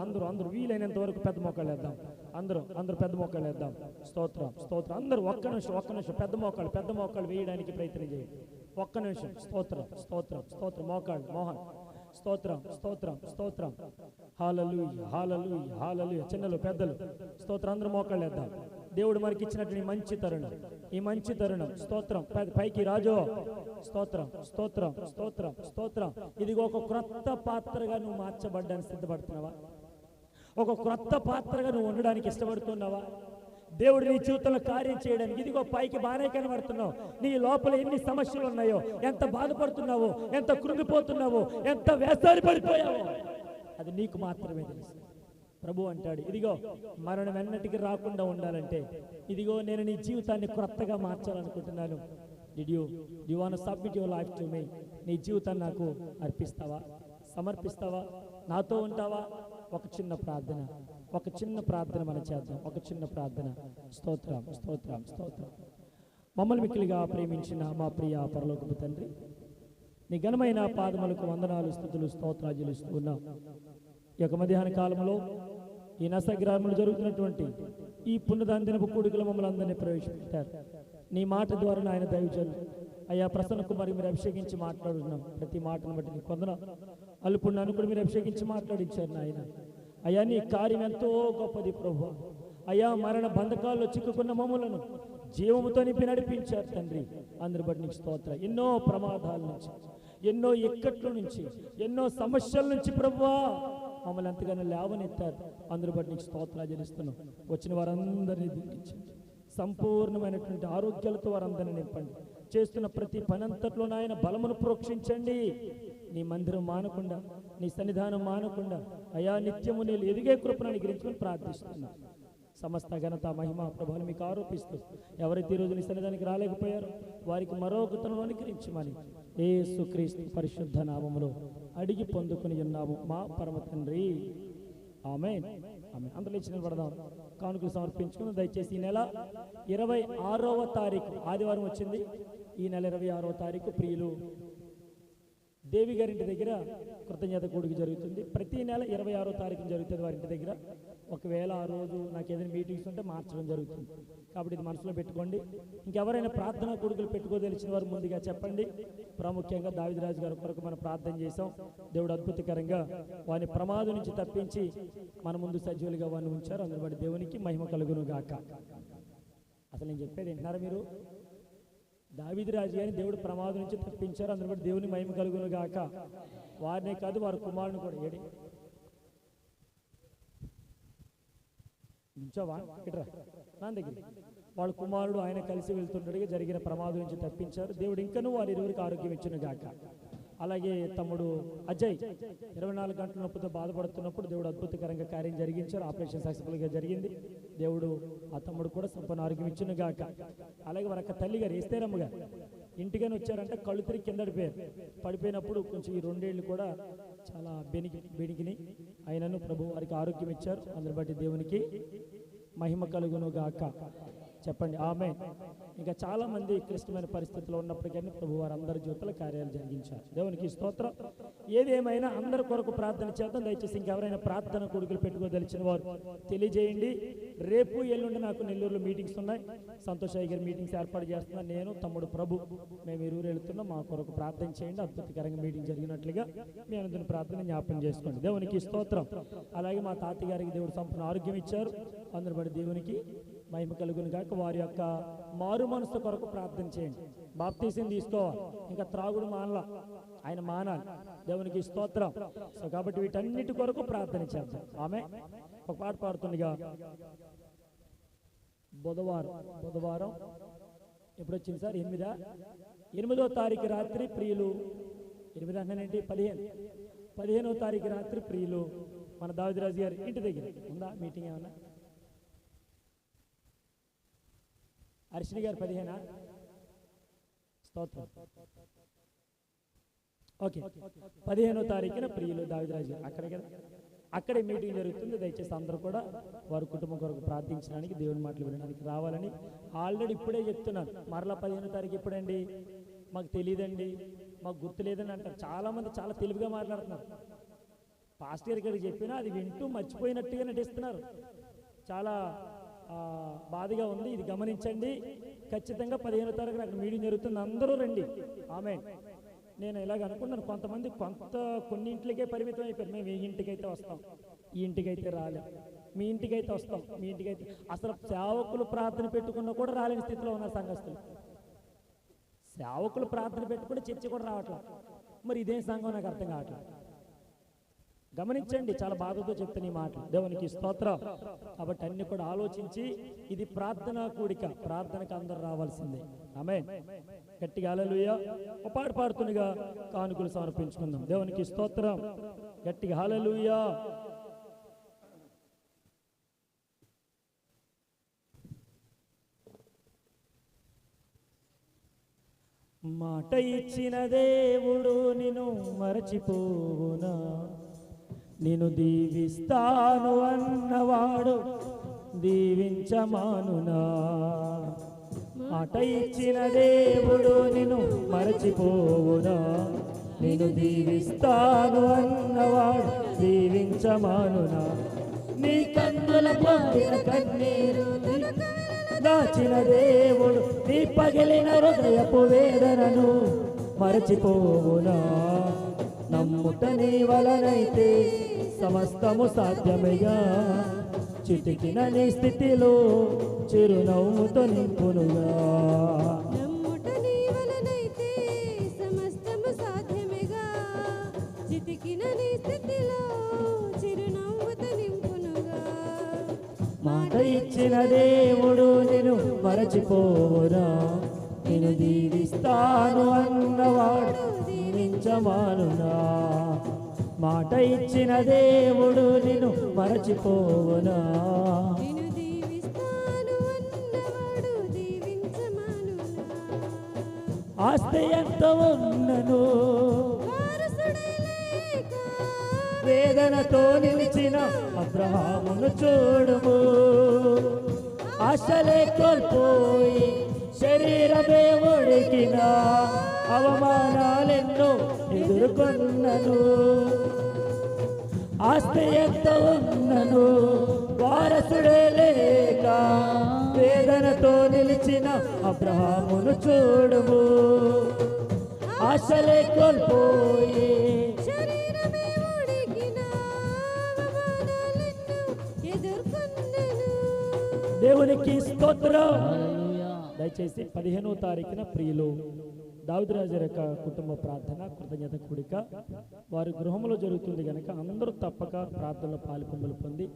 [SPEAKER 7] వీలైనంత వరకు పెద్ద మోకాళ్ళు వేద్దాం. అందరూ పెద్ద మోకాళ్ళు వేద్దాం. స్తోత్రం. అందరూ ఒక్క నిమిషం పెద్ద మోకాళ్ళు వేయడానికి ప్రయత్నం చేయండి. ఒక్క నిమిషం. స్తోత్రం. మోకాళ్ళు మోహన్. స్తోత్రం. హల్లెలూయా. చిన్నలు పెద్దలు స్తోత్రం. అందరూ మోకాళ్ళు వేద్దాం. దేవుడు మనకి ఇచ్చినటువంటి ఈ మంచి తరుణం స్తోత్రం. పైకి రాజు స్తోత్రం. ఇదిగో ఒక క్రొత్త పాత్రగా నువ్వు మార్చబడ్డానికి సిద్ధపడుతున్నావా? ఒక క్రొత్త పాత్రగా నువ్వు ఉండడానికి ఇష్టపడుతున్నావా? దేవుడు నీ జీవితంలో కార్యం చేయడానికి ఇదిగో పైకి బాగానే కనబడుతున్నావు. నీ లోపల ఎన్ని సమస్యలు ఉన్నాయో, ఎంత బాధపడుతున్నావో, ఎంత కృంగిపోతున్నావో, ఎంత వేసారి పడిపోయావో అది నీకు మాత్రమే తెలుసు. ప్రభు అంటాడు, ఇదిగో మరణం ఎన్నటికి రాకుండా ఉండాలంటే ఇదిగో నేను నీ జీవితాన్ని క్రొత్తగా మార్చాలనుకుంటున్నాను. Did you want to submit your life to me? నీ జీవితాన్ని నాకు సమర్పిస్తావా? నాతో ఉంటావా? ఒక చిన్న ప్రార్థన మనం చేద్దాం. ఒక చిన్న ప్రార్థన. స్తోత్రం. మమ్మల్ని మిక్కిలిగా ప్రేమించిన మా ప్రియ పరలోకపు తండ్రి, నీ ఘనమైన పాదములకు వందనాలు, స్తుతులు, స్తోత్రాలు చెల్లిస్తూ ఉన్నాం. ఈ యొక్క మధ్యాహ్న కాలంలో ఈ నస గ్రామంలో జరుగుతున్నటువంటి ఈ పుణ్యదానపు కూడికలో మమ్మల్ని అందరినీ ప్రవేశపెట్టారు. నీ మాట ద్వారా ఆయన దైవజనులు అయ్యా ప్రసన్న కుమారి మీరు అభిషేకించి మాట్లాడుతున్నాం. ప్రతి మాటను బట్టి నీ కొందన అల్పుణ్ణాన్ని కూడా మీరు అభిషేకించి మాట్లాడించారు నాయన. అయ్యా నీ కార్యం ఎంతో గొప్పది ప్రభు. అయ్యా మరణ బంధకాల్లో చిక్కుకున్న మమ్మలను జీవముతో నింపి నడిపించారు తండ్రి. అందరి బట్టి నీకు స్తోత్రం. ఎన్నో ప్రమాదాల నుంచి, ఎన్నో ఇక్కట్ల నుంచి, ఎన్నో సమస్యల నుంచి ప్రభువా మమ్మల్ని ఎంతగానో లేవనెత్తారు. అందరి బట్టి నీకు స్తోత్రాలు చెల్లిస్తున్నాం. వచ్చిన వారందరినీ దీవించండి. సంపూర్ణమైనటువంటి ఆరోగ్యాలతో వారందరినీ నింపండి. చేస్తున్న ప్రతి పనంతట్లో నాయన బలమును ప్రోక్షించండి. నీ మందిరం మానకుండా, నీ సన్నిధానం మానకుండా అయా నిత్యము నేను ఎదిగే కృపను అనుగ్రహించుకొని ప్రార్థిస్తున్నా. సమస్త ఘనత మహిమ ప్రభావం మీకు ఆరోపిస్తూ ఎవరైతే ఈరోజు నీ సన్నిధానికి రాలేకపోయారో వారికి మరొకతను అనుగ్రహించమని యేసుక్రీస్తు పరిశుద్ధ నామములో అడిగి పొందుకుని ఉన్నాము మా పరమ తండ్రి. ఆమేన్. అందరూ ఇచ్చిన పడదాం. కానుకలు సమర్పించుకుని దయచేసి ఈ నెల 26వ తారీఖు ఆదివారం వచ్చింది. ఈ నెల 26వ తారీఖు ప్రియులు దేవి గారింటి దగ్గర కృతజ్ఞత కూడిక జరుగుతుంది. ప్రతి నెల 26వ తారీఖున జరుగుతుంది వారింటి దగ్గర. ఒకవేళ ఆ రోజు నాకు ఏదైనా మీటింగ్స్ ఉంటే మార్చడం జరుగుతుంది. కాబట్టి ఇది మనసులో పెట్టుకోండి. ఇంకెవరైనా ప్రార్థనా కూడికలు పెట్టుకోదలిచిన వారు ముందుగా చెప్పండి. ప్రాముఖ్యంగా దావిదరాజు గారి కొరకు మనం ప్రార్థన చేశాం. దేవుడు అద్భుతకరంగా వారిని ప్రమాదం నుంచి తప్పించి మన ముందు సజీవులుగా వారిని ఉంచారు. అందులో బట్టి దేవునికి మహిమ కలుగును గాక. అసలు నేను చెప్పేది వింటున్నారా మీరు? దావీదురాజు గారిని దేవుడు ప్రమాదం నుంచి తప్పించారు. అందులో బట్టి దేవుని మహిమ కలుగును గాక. వారినే కాదు వారి కుమారుని కూడా ఏడి నుంచోవా ఇట్రా నా దగ్గర వాళ్ళ కుమారుడు ఆయన కలిసి వెళ్తుండగా జరిగిన ప్రమాదం నుంచి తప్పించారు. దేవుడు ఇంకనూ వారి ఇరువురికి ఆరోగ్యం ఇచ్చును గాక. అలాగే తమ్ముడు అజయ్ 24 గంటల నొప్పితో బాధపడుతున్నప్పుడు దేవుడు అద్భుతకరంగా కార్యం జరిగించారు. ఆపరేషన్ సక్సెస్ఫుల్గా జరిగింది. దేవుడు ఆ తమ్ముడు కూడా సంపూర్ణ ఆరోగ్యం ఇచ్చును గాక. అలాగే వారి అక్క తల్లి గారు ఏస్తేరమ్మ గారు ఇంటికని వచ్చారంటే కళ్ళు తిరిగి కిందడి పడిపోయినప్పుడు కొంచెం ఈ 2 ఏళ్ళు కూడా చాలా బెనికిని ఆయనను ప్రభు వారికి ఆరోగ్యం ఇచ్చారు. అందుని బట్టి దేవునికి మహిమ కలుగును గాక. చెప్పండి ఆమె. ఇంకా చాలా మంది క్లిష్టమైన పరిస్థితుల్లో ఉన్నప్పటికీ ప్రభు వారు అందరి జీవితాల కార్యాలు జరిగించారు. దేవునికి స్తోత్రం. ఏదేమైనా అందరి కొరకు ప్రార్థన చేద్దాం. దయచేసి ఇంకెవరైనా ప్రార్థన కొడుకులు పెట్టుకోదలిచిన వారు తెలియజేయండి. రేపు ఎల్లుండి నాకు నెల్లూరులో మీటింగ్స్ ఉన్నాయి. సంతోష్ అయ్య గారి మీటింగ్స్ ఏర్పాటు చేస్తున్నాను. నేను తమ్ముడు ప్రభు మేము ఇరువురు వెళుతున్నాం. మా కొరకు ప్రార్థన చేయండి. అద్భుతకరంగా మీటింగ్ జరిగినట్లుగా మీ అందరిని ప్రార్థన జ్ఞాపకం చేసుకోండి. దేవునికి స్తోత్రం. అలాగే మా తాతయ్య గారికి దేవుడు సంపూర్ణ ఆరోగ్యం ఇచ్చారు. అందరి బట్టి దేవునికి మహిమ కలుగును గాక. వారి యొక్క మారు మనసు కొరకు ప్రార్థన చేయండి. బాప్తీసం తీసుకోవాలి. ఇంకా త్రాగుడు మానలా, ఆయన మానాలి. దేవునికి స్తోత్రం. సో కాబట్టి వీటన్నిటి కొరకు ప్రార్థన చేద్దాం. ఆమె ఒక పాట పాడుతుండగా బుధవారం ఎప్పుడు వచ్చింది సార్? 8వ తారీఖు రాత్రి ప్రియులు 8 అంటేనేంటి 15వ తారీఖు రాత్రి ప్రియులు మన దావిదరాజు గారి ఇంటి దగ్గర ఉందా మీటింగ్? ఏమన్నా అర్షిని గారు 15 స్తోత్రం. ఓకే 15వ తారీఖున ప్రియులు దావిదరాజు గారు అక్కడే కదా, అక్కడే మీటింగ్ జరుగుతుంది. దయచేసి అందరూ కూడా వారి కుటుంబం కొరకు ప్రార్థించడానికి దేవుని మాటలు వినడానికి రావాలని ఆల్రెడీ ఇప్పుడే చెప్తున్నాను. మరలా 15వ తారీఖు ఎప్పుడండి? మాకు తెలియదండి, మాకు గుర్తు లేదని అంటారు. చాలామంది చాలా తెలివిగా మాట్లాడుతున్నారు. పాస్టర్ గారికి చెప్పినా అది వింటూ మర్చిపోయినట్టుగా నటిస్తున్నారు. చాలా బాధగా ఉంది. ఇది గమనించండి. ఖచ్చితంగా 15వ తారీఖున అక్కడ మీటింగ్ జరుగుతుంది. అందరూ రండి. ఆమె నేను ఇలాగ అనుకున్నాను. కొంతమంది కొన్ని ఇంట్లకే పరిమితం అయిపోయారు. మేము ఈ ఇంటికైతే వస్తాం, ఈ ఇంటికైతే రాలేం, మీ ఇంటికైతే వస్తాం, మీ ఇంటికైతే అసలు సేవకులు ప్రార్థన పెట్టుకున్నా కూడా రాలేని స్థితిలో ఉన్న సంఘస్థులు. సేవకులు ప్రార్థన పెట్టుకుంటే చర్చ కూడా రావట్లేదు. మరి ఇదేం సంఘం నాకు అర్థం కావట్లేదు. గమనించండి, చాలా బాధతో చెప్తాను ఈ మాట. దేవునికి స్తోత్రం. కాబట్టి అన్ని కూడా ఆలోచించి ఇది ప్రార్థనా కూడిక, ప్రార్థనకు అందరూ రావాల్సిందే. ఆమేన్. గట్టిగా హల్లెలూయా. ఒక పాట పాడుతుండగా కానుకలు సమర్పించుకుందాం. దేవునికి స్తోత్రం. గట్టిగా హల్లెలూయా. మాట ఇచ్చిన దేవుడు నిన్ను మరచిపోవునా, నిన్ను దీవిస్తాను అన్నవాడు దీవించమానునా. మాట ఇచ్చిన దేవుడు నిన్ను మరచిపోవునా, నిన్ను దీవిస్తాను అన్నవాడు దీవించమానునా. నీ కన్నుల పారిన కన్నీరు దాచిన దేవుడు నీ పగిలిన హృదయపు వేదనను మరచిపోవునా. నమ్ముట నీ వలనైతే సమస్తము సాధ్యమేగా, చితికిన నీ స్థితిలో చిరునవ్వుతో నింపునుగా.
[SPEAKER 8] నమ్ముట నీ వలనైతే సమస్తము సాధ్యమేగా, చితికిన నీ స్థితిలో చిరునవ్వుతో నింపునుగా.
[SPEAKER 7] మాట ఇచ్చిన దేవుడు నిన్ను మరచిపోవునా, నిన్ను దీవిస్తాను అన్నవాడు దీవించమానునా. మాట ఇచ్చిన దేవుడు నిన్ను మరచిపోవునా,
[SPEAKER 8] నిన్ను దీవిస్తాను అన్నవాడు దీవించమానునా.
[SPEAKER 7] ఆస్తి ఎంత ఉన్నను
[SPEAKER 8] వారసుడే లేక
[SPEAKER 7] వేదనతో నిలిచిన అబ్రహామును చూడుము. ఆశలే కోల్పోయి శరీరమే ఉడికిన అవమానాలెన్నో ఎదుర్కొన్నను, ఆస్తి ఎంత ఉన్నను వారసుడే లేక వేదనతో నిలిచిన అబ్రహామును చూడుము. ఆశలే కోల్పోయి
[SPEAKER 8] శరీరమే ఉడికిన అవమానాలెన్నో ఎదుర్కొన్నను.
[SPEAKER 7] దేవునికి స్తోత్రం.
[SPEAKER 1] హల్లెలూయా.
[SPEAKER 7] దయచేసి 15వ తారీఖున ప్రియులు దావీదురాజు యొక్క కుటుంబ ప్రార్థన కృతజ్ఞత కూడిక వారి గృహంలో జరుగుతుంది కనుక అందరూ తప్పక ప్రార్థనలో పాలుపొందులు పొంది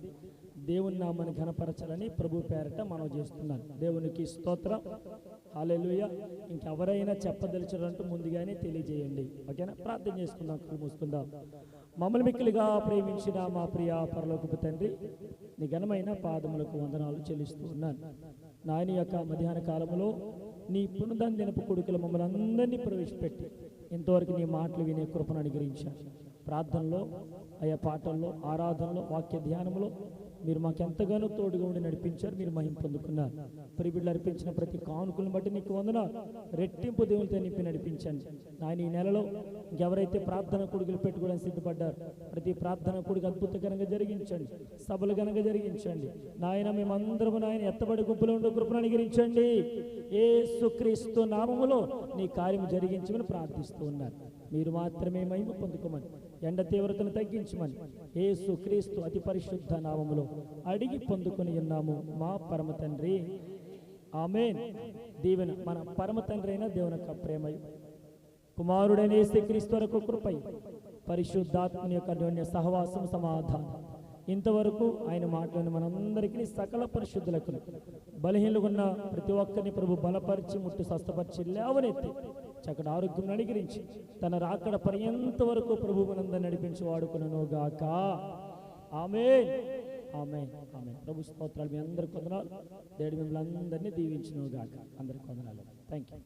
[SPEAKER 7] దేవుని నామాన్ని ఘనపరచాలని ప్రభు పేరట మనం చేస్తున్నాను. దేవునికి స్తోత్రం. హల్లెలూయా. ఇంకెవరైనా చెప్పదలిచారంటూ ముందుగానే తెలియజేయండి. ఓకేనా? ప్రార్థన చేసుకుందాం, కళ్ళు మూసుకుందాం. మమ్మల్ని మిక్కిలిగా ప్రేమించిన మా ప్రియ పరలోకపు తండ్రి, నీ ఘనమైన పాదములకు వందనాలు చెల్లిస్తూ ఉన్నాను. నాయన యొక్క మధ్యాహ్న కాలంలో నీ పునదందినపు కొడుకులు మమ్మల్ని అందరినీ ప్రవేశపెట్టి ఇంతవరకు నీ మాటలు వినే కృపను అనుగ్రహించాను. ప్రార్థనలో, ఆయా పాటల్లో, ఆరాధనలో, వాక్య ధ్యానంలో మీరు మాకు ఎంతగానో తోడుగా ఉండి నడిపించారు. మీరు మహిమ పొందుకున్నారు. ప్రిబిడ్లు అర్పించిన ప్రతి కానుకలను బట్టి నీకు వందనాలు. రెట్టింపు దేవునితో నింపి నడిపించండి. నాయన ఈ నెలలో ఇంకెవరైతే ప్రార్థన కొడుకులు పెట్టుకోవడానికి సిద్ధపడ్డారు ప్రతి ప్రార్థన కొడుకు అద్భుతకరంగా జరిగించండి, సభలు ఘనంగా జరిగించండి. నాయన మేమందరము నాయన ఎత్తబడి గుంపులో ఉండే కృపను అనుగ్రహించండి. యేసుక్రీస్తు నామములో నీ కార్యం జరిగించమని ప్రార్థిస్తూ ఉన్నారు. మీరు మాత్రమే మహిమ పొందుకోమని, ఎండ తీవ్రతను తగ్గించమని యేసుక్రీస్తు అతి పరిశుద్ధ నామములో అడిగి పొందుకొని ఉన్నాము మా పరమ తండ్రి. ఆమేన్. దీవెన మన పరమ తండ్రి అయిన దేవుని యొక్క ప్రేమయు, కుమారుడైన యేసుక్రీస్తు వరకు కృపై, పరిశుద్ధాత్మని యొక్క అన్యోన్య సహవాసం, సమాధానం ఇంతవరకు ఆయన మాటలను మనందరికీ సకల పరిశుద్ధులకు బలహీనలుగా ఉన్న ప్రతి ఒక్కరిని ప్రభు బలపరిచి ముట్టు స్వస్థపరిచి లేవనెత్తి చక్కటి ఆరోగ్యం అనుగ్రహించి తన రాకడ పర్యంత వరకు ప్రభు మనందరిని నడిపించి వాడుకునను గాక. ఆమేన్, ఆమేన్, ఆమేన్. ప్రభు స్తోత్రాలు. మీ అందరికి వందనాలు. దేవుడు మిమ్మల్ని అందరినీ దీవించును గాక. అందరికి వందనాలు. Thank you.